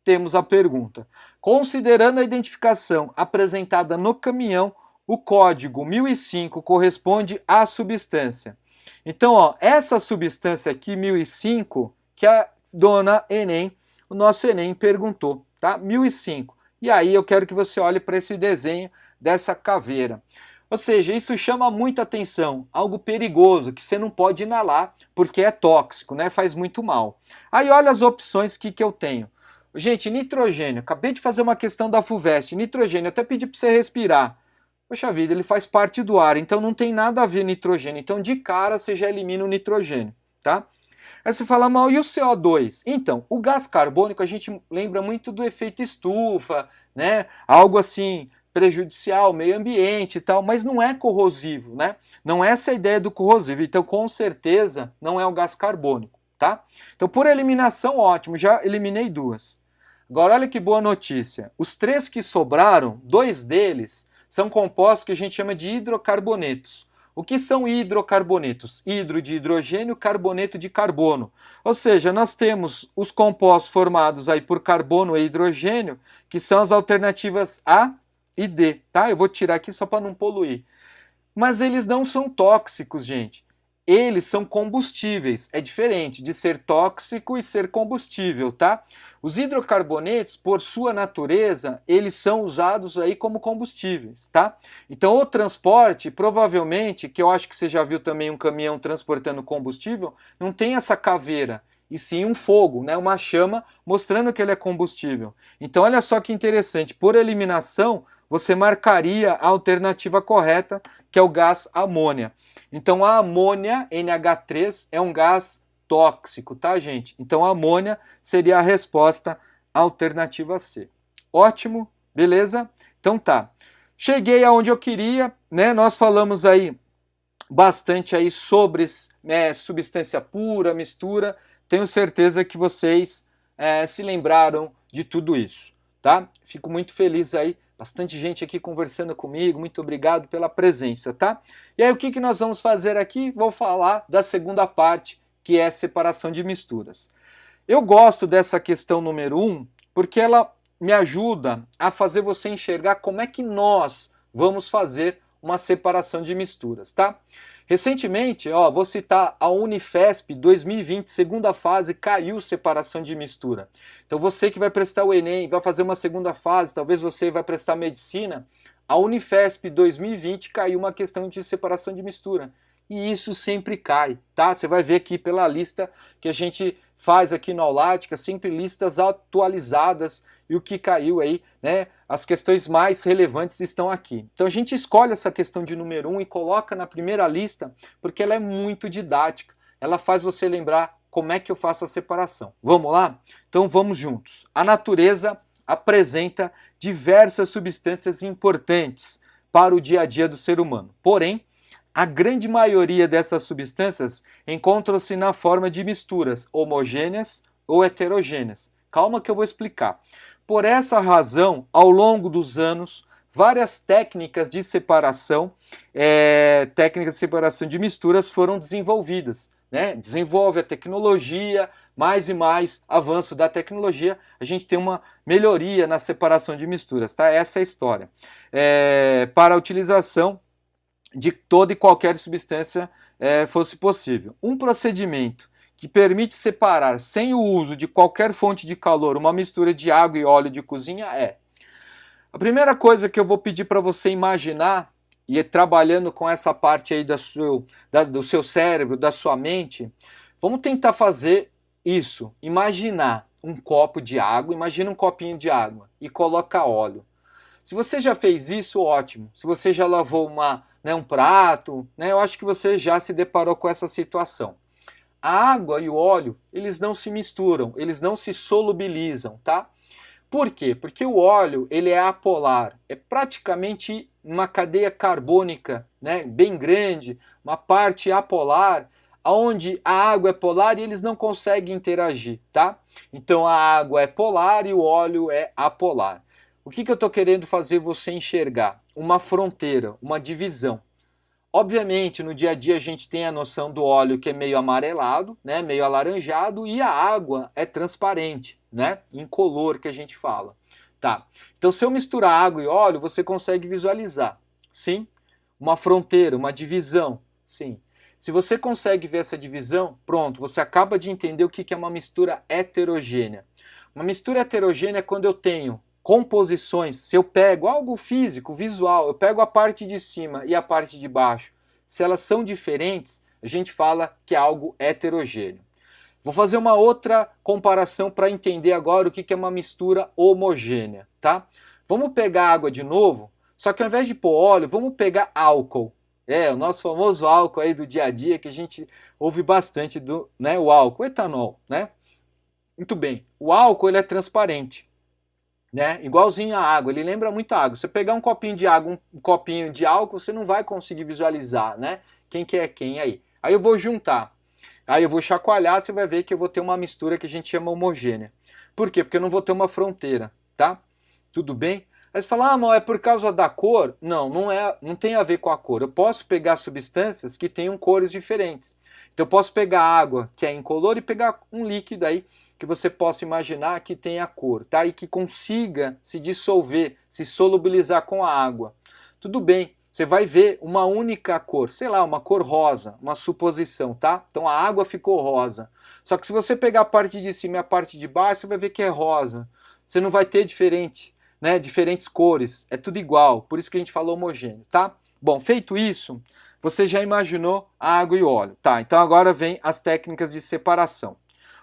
Temos a pergunta. Considerando a identificação apresentada no caminhão, o código 1005 corresponde à substância. Então, ó, essa substância aqui, 1005, que a dona Enem, o nosso Enem perguntou, tá? 1005. E aí eu quero que você olhe para esse desenho dessa caveira. Ou seja, isso chama muita atenção, algo perigoso, que você não pode inalar, porque é tóxico, né? Faz muito mal. Aí olha as opções que eu tenho. Gente, nitrogênio, acabei de fazer uma questão da FUVEST, nitrogênio, eu até pedi para você respirar. Poxa vida, ele faz parte do ar, então não tem nada a ver nitrogênio. Então, de cara, você já elimina o nitrogênio, tá? Aí você fala, mal, e o CO2? Então, o gás carbônico, a gente lembra muito do efeito estufa, né? Algo assim, prejudicial, meio ambiente e tal, mas não é corrosivo, né? Não é essa a ideia do corrosivo. Então, com certeza, não é o gás carbônico, tá? Então, por eliminação, ótimo, já eliminei 2. Agora, olha que boa notícia. Os 3 que sobraram, 2 deles são compostos que a gente chama de hidrocarbonetos. O que são hidrocarbonetos? Hidro de hidrogênio, carboneto de carbono. Ou seja, nós temos os compostos formados aí por carbono e hidrogênio, que são as alternativas A e D, tá? Eu vou tirar aqui só para não poluir. Mas eles não são tóxicos, gente. Eles são combustíveis. É diferente de ser tóxico e ser combustível, tá? Os hidrocarbonetos, por sua natureza, eles são usados aí como combustíveis, tá? Então, o transporte, provavelmente, que eu acho que você já viu também um caminhão transportando combustível, não tem essa caveira, e sim um fogo, né? Uma chama mostrando que ele é combustível. Então, olha só que interessante. Por eliminação, você marcaria a alternativa correta, que é o gás amônia. Então, a amônia, NH3, é um gás tóxico, tá, gente? Então, a amônia seria a resposta alternativa C. Ótimo, beleza? Então tá. Cheguei aonde eu queria, né? Nós falamos aí bastante aí sobre substância pura, mistura. Tenho certeza que vocês se lembraram de tudo isso, tá? Fico muito feliz aí. Bastante gente aqui conversando comigo, muito obrigado pela presença, tá? E aí o que nós vamos fazer aqui? Vou falar da segunda parte, que é separação de misturas. Eu gosto dessa questão número 1 porque ela me ajuda a fazer você enxergar como é que nós vamos fazer uma separação de misturas, tá? Recentemente, vou citar a Unifesp 2020, segunda fase, caiu separação de mistura. Então você que vai prestar o Enem, vai fazer uma segunda fase, talvez você vai prestar medicina, a Unifesp 2020 caiu uma questão de separação de mistura. E isso sempre cai, tá? Você vai ver aqui pela lista que a gente faz aqui no Aulática, sempre listas atualizadas e o que caiu aí, né? As questões mais relevantes estão aqui. Então a gente escolhe essa questão de número 1 e coloca na primeira lista porque ela é muito didática. Ela faz você lembrar como é que eu faço a separação. Vamos lá? Então vamos juntos. A natureza apresenta diversas substâncias importantes para o dia a dia do ser humano. Porém, a grande maioria dessas substâncias encontram-se na forma de misturas homogêneas ou heterogêneas. Calma que eu vou explicar. Por essa razão, ao longo dos anos, várias técnicas de separação de misturas foram desenvolvidas. Né? Desenvolve a tecnologia, mais e mais avanço da tecnologia, a gente tem uma melhoria na separação de misturas. Tá? Essa é a história. Para a utilização de toda e qualquer substância fosse possível. Um procedimento que permite separar sem o uso de qualquer fonte de calor uma mistura de água e óleo de cozinha é... A primeira coisa que eu vou pedir para você imaginar, e trabalhando com essa parte aí do seu cérebro, da sua mente, vamos tentar fazer isso. Imaginar um copo de água, imagina um copinho de água e coloca óleo. Se você já fez isso, ótimo. Se você já lavou um prato, eu acho que você já se deparou com essa situação. A água e o óleo, eles não se misturam, eles não se solubilizam, tá? Por quê? Porque o óleo, ele é apolar, é praticamente uma cadeia carbônica, bem grande, uma parte apolar, onde a água é polar e eles não conseguem interagir, tá? Então a água é polar e o óleo é apolar. O que eu estou querendo fazer você enxergar? Uma fronteira, uma divisão. Obviamente, no dia a dia a gente tem a noção do óleo que é meio amarelado, meio alaranjado, e a água é transparente, incolor que a gente fala. Tá. Então, se eu misturar água e óleo, você consegue visualizar, sim? Uma fronteira, uma divisão, sim. Se você consegue ver essa divisão, pronto, você acaba de entender o que é uma mistura heterogênea. Uma mistura heterogênea é quando eu tenho composições, se eu pego algo físico, visual, eu pego a parte de cima e a parte de baixo, se elas são diferentes, a gente fala que é algo heterogêneo. Vou fazer uma outra comparação para entender agora o que é uma mistura homogênea, tá? Vamos pegar água de novo, só que ao invés de pôr óleo, vamos pegar álcool. O nosso famoso álcool aí do dia a dia, que a gente ouve bastante, o álcool, o etanol, Muito bem, o álcool ele é transparente. Igualzinho a água, ele lembra muito a água. Você pegar um copinho de água, um copinho de álcool, você não vai conseguir visualizar, quem que é quem aí. Aí eu vou juntar, aí eu vou chacoalhar, você vai ver que eu vou ter uma mistura que a gente chama homogênea. Por quê? Porque eu não vou ter uma fronteira, tá? Tudo bem? Aí você fala, mas é por causa da cor? Não, não tem a ver com a cor. Eu posso pegar substâncias que tenham cores diferentes. Então eu posso pegar água que é incolor e pegar um líquido aí que você possa imaginar que tenha cor, tá? E que consiga se dissolver, se solubilizar com a água. Tudo bem, você vai ver uma única cor, sei lá, uma cor rosa, uma suposição, tá? Então a água ficou rosa. Só que se você pegar a parte de cima e a parte de baixo, você vai ver que é rosa. Você não vai ter diferentes cores, é tudo igual, por isso que a gente falou homogêneo, tá? Bom, feito isso, você já imaginou a água e o óleo, tá? Então agora vem as técnicas de separação.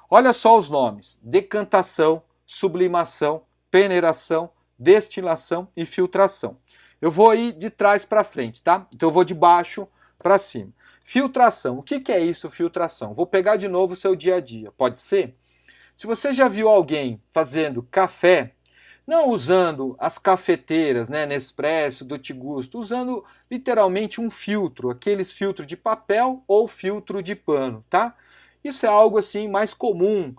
Olha só os nomes: decantação, sublimação, peneiração, destilação e filtração. Eu vou ir de trás para frente, tá? Então eu vou de baixo para cima. Filtração. O que é isso, filtração? Vou pegar de novo o seu dia a dia, pode ser? Se você já viu alguém fazendo café, não usando as cafeteiras, Nespresso, Gusto, usando literalmente um filtro, aqueles filtros de papel ou filtro de pano, tá? Isso é algo assim mais comum,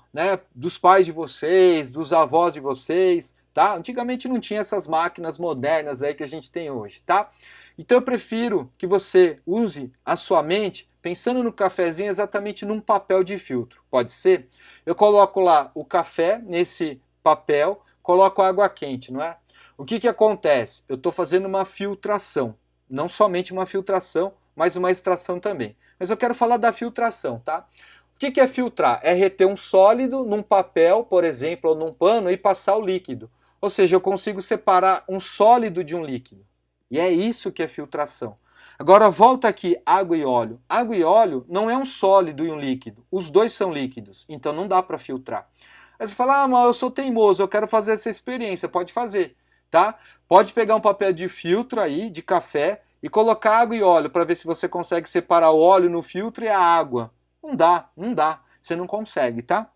dos pais de vocês, dos avós de vocês, tá? Antigamente não tinha essas máquinas modernas aí que a gente tem hoje, tá? Então eu prefiro que você use a sua mente pensando no cafezinho exatamente num papel de filtro. Pode ser? Eu coloco lá o café nesse papel, coloco água quente, não é? O que acontece? Eu estou fazendo uma filtração. Não somente uma filtração, mas uma extração também. Mas eu quero falar da filtração, tá? O que é filtrar? É reter um sólido num papel, por exemplo, ou num pano e passar o líquido. Ou seja, eu consigo separar um sólido de um líquido. E é isso que é filtração. Agora volta aqui, água e óleo. Água e óleo não é um sólido e um líquido. Os dois são líquidos, então não dá para filtrar. Aí você fala, mas eu sou teimoso, eu quero fazer essa experiência. Pode fazer, tá? Pode pegar um papel de filtro aí, de café, e colocar água e óleo para ver se você consegue separar o óleo no filtro e a água. Não dá, não dá. Você não consegue, tá?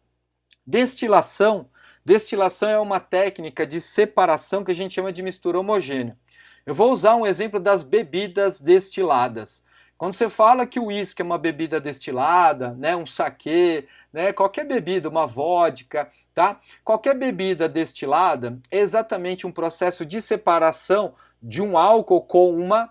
Destilação. Destilação é uma técnica de separação que a gente chama de mistura homogênea. Eu vou usar um exemplo das bebidas destiladas. Quando você fala que o uísque é uma bebida destilada, né, um saquê, né, qualquer bebida, uma vodka, tá? Qualquer bebida destilada é exatamente um processo de separação de um álcool com uma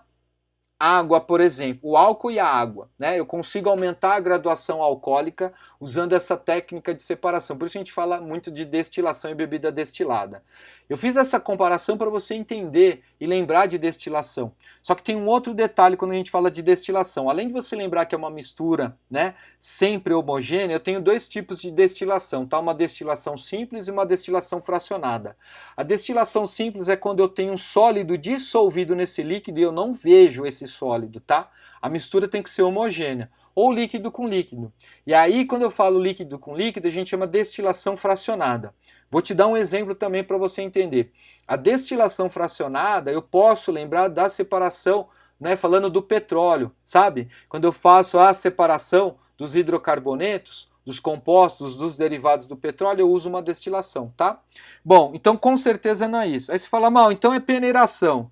água, por exemplo, o álcool e a água, né? Eu consigo aumentar a graduação alcoólica usando essa técnica de separação. Por isso a gente fala muito de destilação e bebida destilada. Eu fiz essa comparação para você entender e lembrar de destilação. Só que tem um outro detalhe quando a gente fala de destilação. Além de você lembrar que é uma mistura, né, sempre homogênea, eu tenho dois tipos de destilação, tá? Uma destilação simples e uma destilação fracionada. A destilação simples é quando eu tenho um sólido dissolvido nesse líquido e eu não vejo esse sólido, tá? A mistura tem que ser homogênea, ou líquido com líquido. E aí, quando eu falo líquido com líquido, a gente chama destilação fracionada. Vou te dar um exemplo também para você entender. A destilação fracionada, eu posso lembrar da separação, né, falando do petróleo, sabe? Quando eu faço a separação dos hidrocarbonetos, dos compostos, dos derivados do petróleo, eu uso uma destilação, tá? Bom, então com certeza não é isso. Aí você fala, mal, então é peneiração.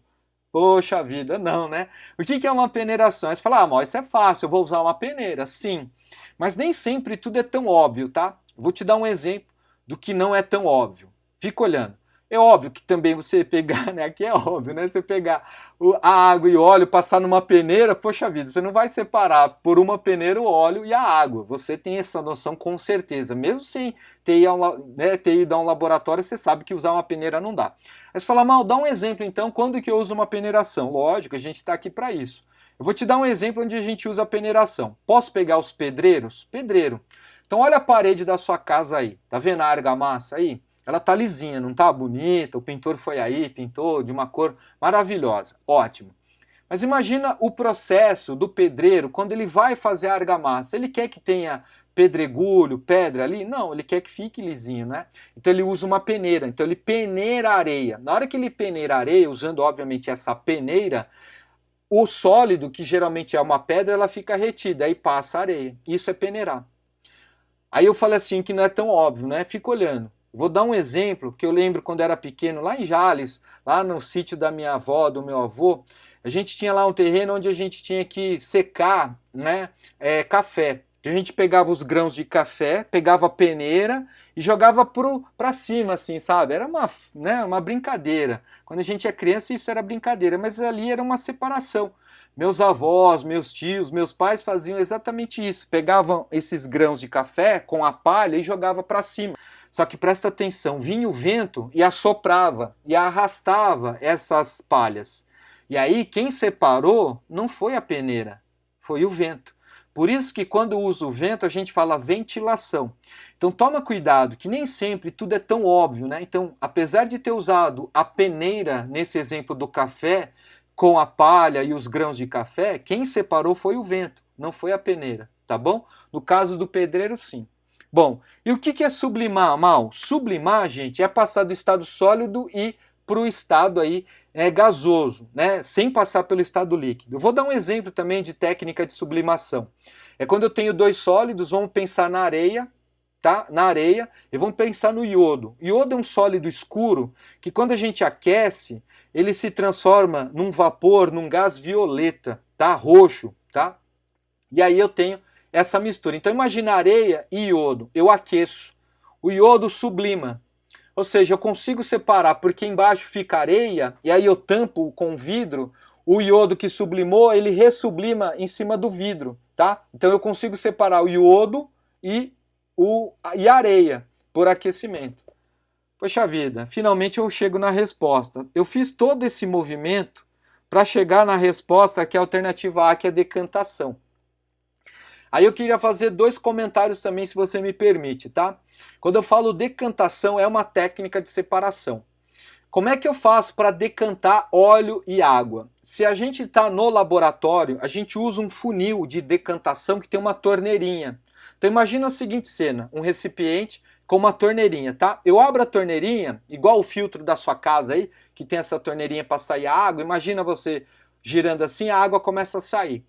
Poxa vida, não, né? O que é uma peneiração? Aí você fala, mas isso é fácil, eu vou usar uma peneira. Sim, mas nem sempre tudo é tão óbvio, tá? Vou te dar um exemplo do que não é tão óbvio. Fica olhando. É óbvio que também você pegar, né? Aqui é óbvio, né? Você pegar a água e o óleo, passar numa peneira, poxa vida, você não vai separar por uma peneira o óleo e a água. Você tem essa noção com certeza. Mesmo sem ter ido a um laboratório, você sabe que usar uma peneira não dá. Aí você fala, mal, dá um exemplo então, quando que eu uso uma peneiração? Lógico, a gente está aqui para isso. Eu vou te dar um exemplo onde a gente usa a peneiração. Posso pegar os pedreiros? Pedreiro. Então olha a parede da sua casa aí. Tá vendo a argamassa aí? Ela tá lisinha, não tá bonita? O pintor foi aí, pintou de uma cor maravilhosa. Ótimo. Mas imagina o processo do pedreiro quando ele vai fazer a argamassa. Ele quer que tenha pedregulho, pedra ali? Não, ele quer que fique lisinho, né? Então ele usa uma peneira. Então ele peneira a areia. Na hora que ele peneira a areia, usando obviamente essa peneira, o sólido, que geralmente é uma pedra, ela fica retida, aí passa a areia. Isso é peneirar. Aí eu falei assim que não é tão óbvio, né? Fica olhando. Vou dar um exemplo que eu lembro quando era pequeno, lá em Jales, lá no sítio da minha avó, do meu avô, a gente tinha lá um terreno onde a gente tinha que secar, né, café. A gente pegava os grãos de café, pegava a peneira e jogava para cima, assim, sabe? Era uma brincadeira. Quando a gente é criança, isso era brincadeira, mas ali era uma separação. Meus avós, meus tios, meus pais faziam exatamente isso. Pegavam esses grãos de café com a palha e jogavam para cima. Só que presta atenção, vinha o vento e assoprava e arrastava essas palhas. E aí quem separou não foi a peneira, foi o vento. Por isso que quando usa o vento a gente fala ventilação. Então toma cuidado, que nem sempre tudo é tão óbvio, né? Então, apesar de ter usado a peneira nesse exemplo do café, com a palha e os grãos de café, quem separou foi o vento, não foi a peneira, tá bom? No caso do pedreiro, sim. Bom, e o que é sublimar, Mal? Sublimar, gente, é passar do estado sólido e para o estado aí gasoso, né? Sem passar pelo estado líquido. Eu vou dar um exemplo também de técnica de sublimação. É quando eu tenho dois sólidos, vamos pensar na areia, tá? Na areia, e vamos pensar no iodo. Iodo é um sólido escuro que quando a gente aquece, ele se transforma num vapor, num gás violeta, tá? Roxo, tá? E aí eu tenho essa mistura. Então imagina areia e iodo. Eu aqueço. O iodo sublima. Ou seja, eu consigo separar porque embaixo fica areia e aí eu tampo com vidro. O iodo que sublimou, ele ressublima em cima do vidro. tá? Então eu consigo separar o iodo e a areia por aquecimento. Poxa vida, finalmente eu chego na resposta. Eu fiz todo esse movimento para chegar na resposta que é a alternativa A, que é decantação. Aí eu queria fazer dois comentários também, se você me permite, tá? Quando eu falo decantação, é uma técnica de separação. Como é que eu faço para decantar óleo e água? Se a gente está no laboratório, a gente usa um funil de decantação que tem uma torneirinha. Então imagina a seguinte cena, um recipiente com uma torneirinha, tá? Eu abro a torneirinha, igual o filtro da sua casa aí, que tem essa torneirinha para sair a água. Imagina você girando assim, a água começa a sair.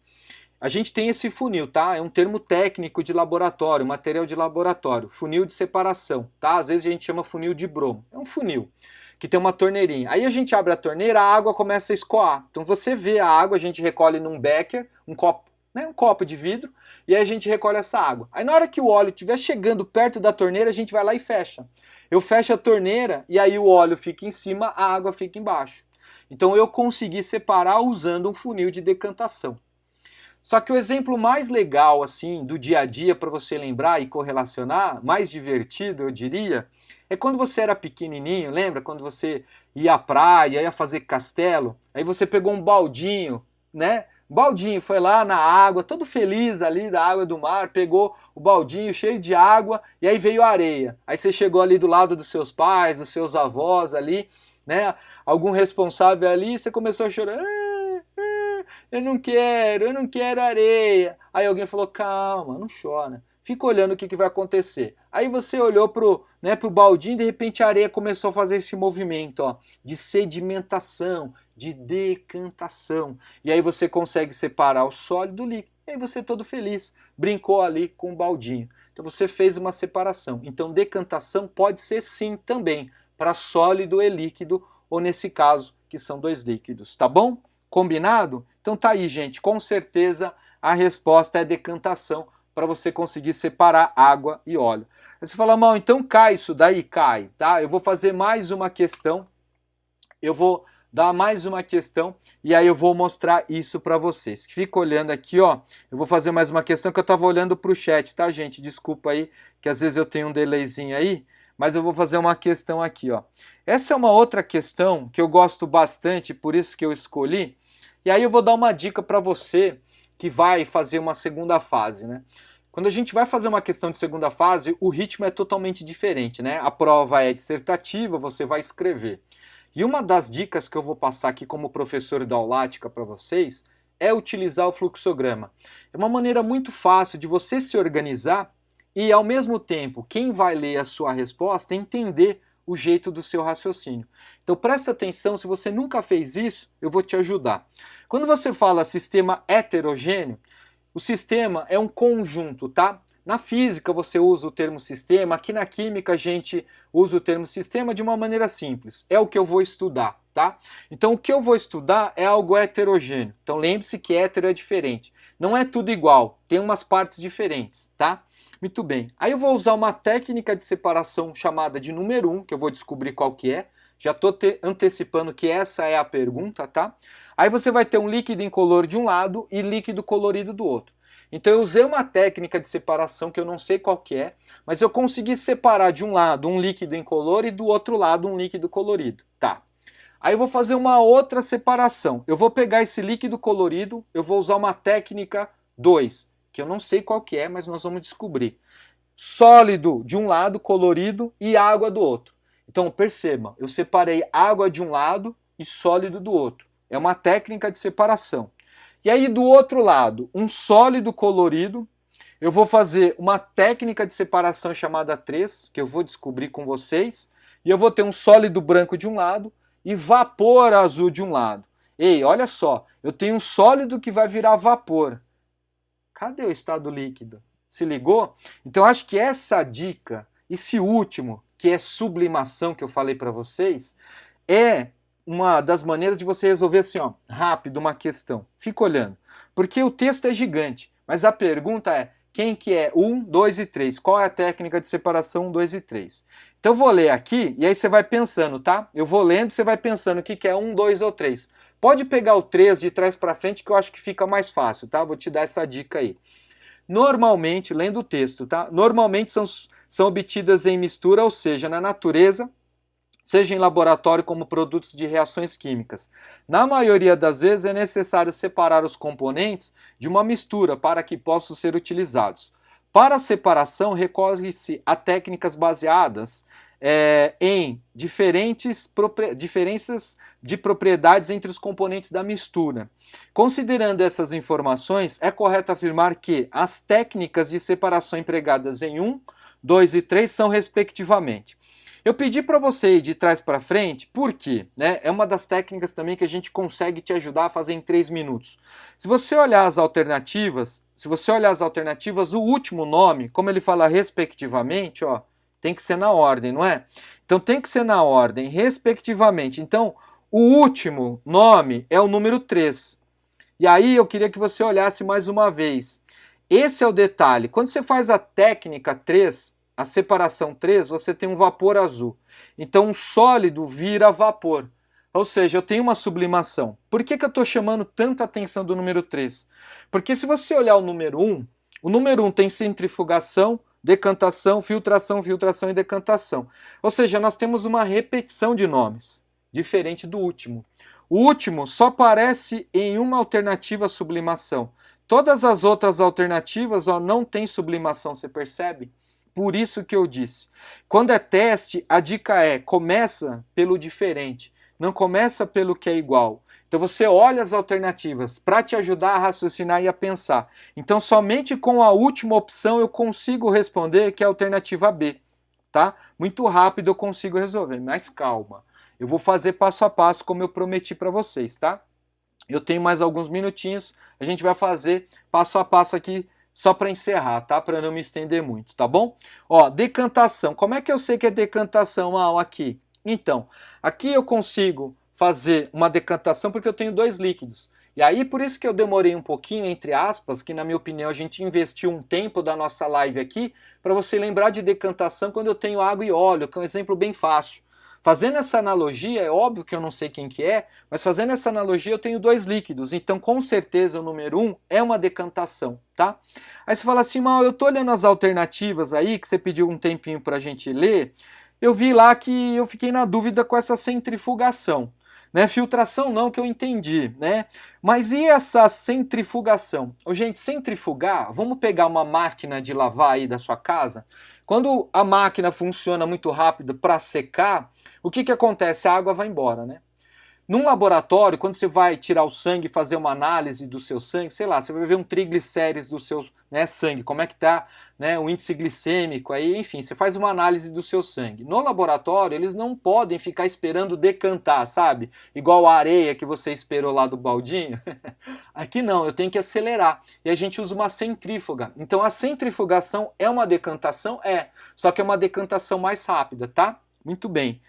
A gente tem esse funil, tá? É um termo técnico de laboratório, material de laboratório, funil de separação, tá? Às vezes a gente chama funil de bromo. É um funil que tem uma torneirinha. Aí a gente abre a torneira, a água começa a escoar. Então você vê a água, a gente recolhe num becker, um copo de vidro, e aí a gente recolhe essa água. Aí na hora que o óleo estiver chegando perto da torneira, a gente vai lá e fecha. Eu fecho a torneira e aí o óleo fica em cima, a água fica embaixo. Então eu consegui separar usando um funil de decantação. Só que o exemplo mais legal assim do dia a dia para você lembrar e correlacionar, mais divertido eu diria, é quando você era pequenininho, lembra? Quando você ia à praia, ia fazer castelo, aí você pegou um baldinho, né? O baldinho foi lá na água, todo feliz ali da água do mar, pegou o baldinho cheio de água e aí veio a areia. Aí você chegou ali do lado dos seus pais, dos seus avós ali, né? Algum responsável ali, e você começou a chorar. Eu não quero areia. Aí alguém falou, calma, não chora. Fica olhando o que vai acontecer. Aí você olhou pro baldinho e de repente a areia começou a fazer esse movimento, ó, de sedimentação, de decantação. E aí você consegue separar o sólido do líquido. E aí você todo feliz, brincou ali com o baldinho. Então você fez uma separação. Então decantação pode ser sim também para sólido e líquido, ou nesse caso, que são dois líquidos, tá bom? Combinado? Então tá aí, gente. Com certeza a resposta é decantação para você conseguir separar água e óleo. Aí você fala, mal, então cai isso daí? Cai, tá? Eu vou fazer mais uma questão. Eu vou dar mais uma questão e aí eu vou mostrar isso para vocês. Fica olhando aqui, ó. Eu vou fazer mais uma questão que eu estava olhando para o chat, tá, gente? Desculpa aí, que às vezes eu tenho um delayzinho aí, mas eu vou fazer uma questão aqui, ó. Essa é uma outra questão que eu gosto bastante, por isso que eu escolhi. E aí eu vou dar uma dica para você que vai fazer uma segunda fase, né? Quando a gente vai fazer uma questão de segunda fase, o ritmo é totalmente diferente, né? A prova é dissertativa, você vai escrever. E uma das dicas que eu vou passar aqui como professor da Aulática para vocês é utilizar o fluxograma. É uma maneira muito fácil de você se organizar e, ao mesmo tempo, quem vai ler a sua resposta entender o jeito do seu raciocínio. Então presta atenção, se você nunca fez isso, eu vou te ajudar. Quando você fala sistema heterogêneo, o sistema é um conjunto, tá? Na física você usa o termo sistema, aqui na química a gente usa o termo sistema de uma maneira simples. É o que eu vou estudar, tá? Então o que eu vou estudar é algo heterogêneo. Então lembre-se que hétero é diferente. Não é tudo igual, tem umas partes diferentes, tá? Muito bem. Aí eu vou usar uma técnica de separação chamada de número 1, que eu vou descobrir qual que é. Já estou antecipando que essa é a pergunta, tá? Aí você vai ter um líquido incolor de um lado e líquido colorido do outro. Então eu usei uma técnica de separação que eu não sei qual que é, mas eu consegui separar de um lado um líquido incolor e do outro lado um líquido colorido. Tá. Aí eu vou fazer uma outra separação. Eu vou pegar esse líquido colorido, eu vou usar uma técnica 2, que eu não sei qual que é, mas nós vamos descobrir. Sólido de um lado, colorido, e água do outro. Então perceba, eu separei água de um lado e sólido do outro. É uma técnica de separação. E aí do outro lado, um sólido colorido, eu vou fazer uma técnica de separação chamada 3, que eu vou descobrir com vocês, e eu vou ter um sólido branco de um lado e vapor azul de um lado. Ei, olha só, eu tenho um sólido que vai virar vapor. Cadê o estado líquido? Se ligou? Então acho que essa dica, esse último, que é sublimação que eu falei para vocês, é uma das maneiras de você resolver assim, ó, rápido uma questão. Fica olhando. Porque o texto é gigante, mas a pergunta é: Quem que é 1, 2 e 3? Qual é a técnica de separação 1, 2 e 3? Então eu vou ler aqui e aí você vai pensando, tá? Eu vou lendo e você vai pensando o que é 1, 2 ou 3. Pode pegar o 3 de trás para frente que eu acho que fica mais fácil, tá? Vou te dar essa dica aí. Normalmente, lendo o texto, tá? Normalmente são obtidas em mistura, ou seja, na natureza, seja em laboratório como produtos de reações químicas. Na maioria das vezes é necessário separar os componentes de uma mistura para que possam ser utilizados. Para a separação, recorre-se a técnicas baseadas em diferenças de propriedades entre os componentes da mistura. Considerando essas informações, é correto afirmar que as técnicas de separação empregadas em 1, 2 e 3 são respectivamente. Eu pedi para você ir de trás para frente, porque é uma das técnicas também que a gente consegue te ajudar a fazer em 3 minutos. Se você olhar as alternativas, o último nome, como ele fala respectivamente, ó, tem que ser na ordem, não é? Então tem que ser na ordem, respectivamente. Então, o último nome é o número 3. E aí eu queria que você olhasse mais uma vez. Esse é o detalhe. Quando você faz a técnica 3, a separação 3, você tem um vapor azul. Então um sólido vira vapor. Ou seja, eu tenho uma sublimação. Por que eu estou chamando tanta atenção do número 3? Porque se você olhar o número 1 tem centrifugação, decantação, filtração, filtração e decantação. Ou seja, nós temos uma repetição de nomes, diferente do último. O último só aparece em uma alternativa sublimação. Todas as outras alternativas não tem sublimação, você percebe? Por isso que eu disse. Quando é teste, a dica é, começa pelo diferente, não começa pelo que é igual. Então você olha as alternativas para te ajudar a raciocinar e a pensar. Então somente com a última opção eu consigo responder, que é a alternativa B. Tá? Muito rápido eu consigo resolver, mas calma. Eu vou fazer passo a passo como eu prometi para vocês, tá? Eu tenho mais alguns minutinhos, a gente vai fazer passo a passo aqui só para encerrar, tá? Para não me estender muito, tá bom? Ó, decantação. Como é que eu sei que é decantação aqui? Então, aqui eu consigo fazer uma decantação porque eu tenho dois líquidos. E aí, por isso que eu demorei um pouquinho, entre aspas, que na minha opinião a gente investiu um tempo da nossa live aqui, para você lembrar de decantação quando eu tenho água e óleo, que é um exemplo bem fácil. Fazendo essa analogia, é óbvio que eu não sei quem que é, mas fazendo essa analogia eu tenho dois líquidos, então com certeza o número 1 é uma decantação, tá? Aí você fala assim, Mal, eu tô olhando as alternativas aí, que você pediu um tempinho pra gente ler, eu vi lá que eu fiquei na dúvida com essa centrifugação. Né? Filtração não, que eu entendi, né? Mas e essa centrifugação? Ô, gente, centrifugar, vamos pegar uma máquina de lavar aí da sua casa? Quando a máquina funciona muito rápido para secar, o que acontece? A água vai embora, né? Num laboratório, quando você vai tirar o sangue e fazer uma análise do seu sangue, sei lá, você vai ver um triglicérides do seu sangue, como é que tá, né, o índice glicêmico, aí, enfim, você faz uma análise do seu sangue. No laboratório, eles não podem ficar esperando decantar, sabe? Igual a areia que você esperou lá do baldinho. Aqui não, eu tenho que acelerar. E a gente usa uma centrífuga. Então a centrifugação é uma decantação? É, só que é uma decantação mais rápida, tá? Muito bem.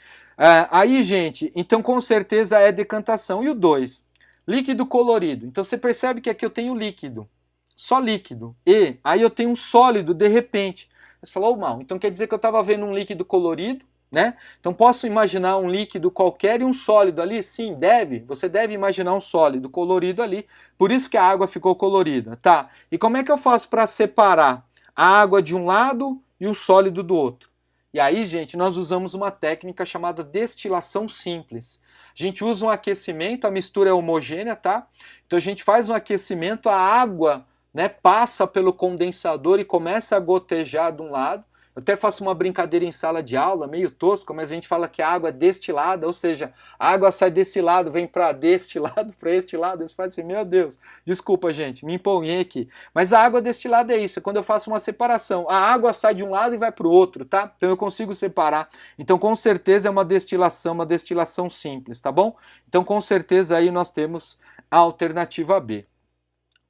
Aí, gente, então com certeza é decantação. E o 2? Líquido colorido. Então você percebe que aqui eu tenho líquido, só líquido. E aí eu tenho um sólido de repente. Você falou, mal, então quer dizer que eu estava vendo um líquido colorido, né? Então posso imaginar um líquido qualquer e um sólido ali? Sim, deve. Você deve imaginar um sólido colorido ali. Por isso que a água ficou colorida, tá? E como é que eu faço para separar a água de um lado e o sólido do outro? E aí, gente, nós usamos uma técnica chamada destilação simples. A gente usa um aquecimento, a mistura é homogênea, tá? Então a gente faz um aquecimento, a água, né, passa pelo condensador e começa a gotejar de um lado. Eu até faço uma brincadeira em sala de aula, meio tosco, mas a gente fala que a água é destilada, ou seja, a água sai desse lado, vem para deste lado, para este lado. Eles falam assim, meu Deus, desculpa, gente, me empolguei aqui. Mas a água destilada é isso, quando eu faço uma separação. A água sai de um lado e vai para o outro, tá? Então eu consigo separar. Então com certeza é uma destilação simples, tá bom? Então com certeza aí nós temos a alternativa B.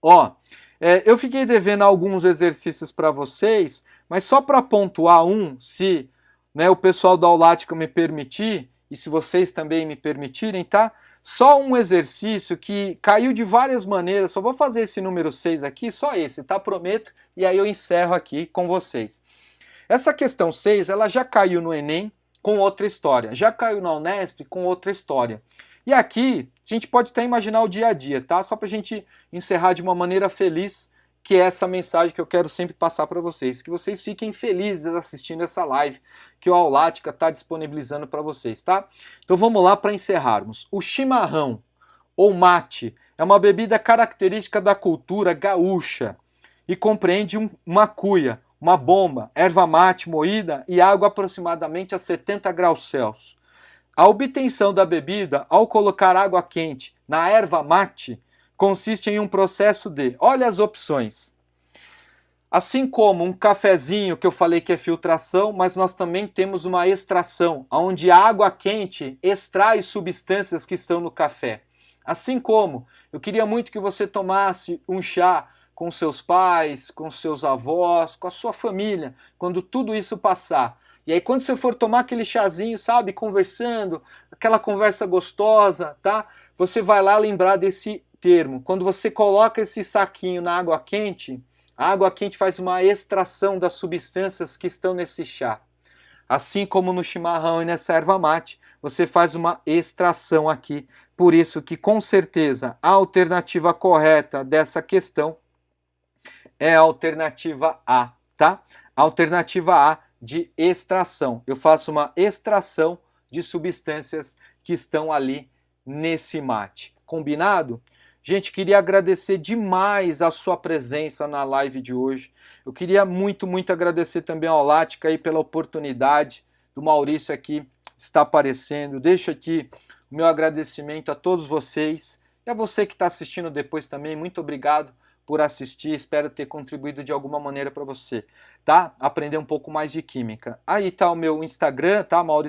Ó, eu fiquei devendo alguns exercícios para vocês, mas só para pontuar um, se, né, o pessoal da Aulática me permitir, e se vocês também me permitirem, tá? Só um exercício que caiu de várias maneiras, só vou fazer esse número 6 aqui, só esse, tá? Prometo, e aí eu encerro aqui com vocês. Essa questão 6, ela já caiu no Enem com outra história, já caiu na Unesp com outra história. E aqui, a gente pode até imaginar o dia a dia, tá? Só pra gente encerrar de uma maneira feliz, que é essa mensagem que eu quero sempre passar para vocês, que vocês fiquem felizes assistindo essa live que o Aulática está disponibilizando para vocês, tá? Então vamos lá para encerrarmos. O chimarrão, ou mate, é uma bebida característica da cultura gaúcha e compreende uma cuia, uma bomba, erva mate moída e água aproximadamente a 70 graus Celsius. A obtenção da bebida, ao colocar água quente na erva mate, consiste em um processo de, olha as opções, assim como um cafezinho que eu falei que é filtração, mas nós também temos uma extração, onde a água quente extrai substâncias que estão no café. Assim como eu queria muito que você tomasse um chá com seus pais, com seus avós, com a sua família, quando tudo isso passar. E aí quando você for tomar aquele chazinho, sabe, conversando, aquela conversa gostosa, tá? Você vai lá lembrar desse termo. Quando você coloca esse saquinho na água quente, a água quente faz uma extração das substâncias que estão nesse chá. Assim como no chimarrão e nessa erva mate, você faz uma extração aqui. Por isso que, com certeza, a alternativa correta dessa questão é a alternativa A, tá? A alternativa A de extração. Eu faço uma extração de substâncias que estão ali nesse mate. Combinado? Gente, queria agradecer demais a sua presença na live de hoje. Eu queria muito agradecer também ao Aulática aí pela oportunidade do Maurício aqui estar aparecendo. Deixo aqui o meu agradecimento a todos vocês e a você que está assistindo depois também. Muito obrigado por assistir. Espero ter contribuído de alguma maneira para você, tá? Aprender um pouco mais de química. Aí tá o meu Instagram, tá, Maurício?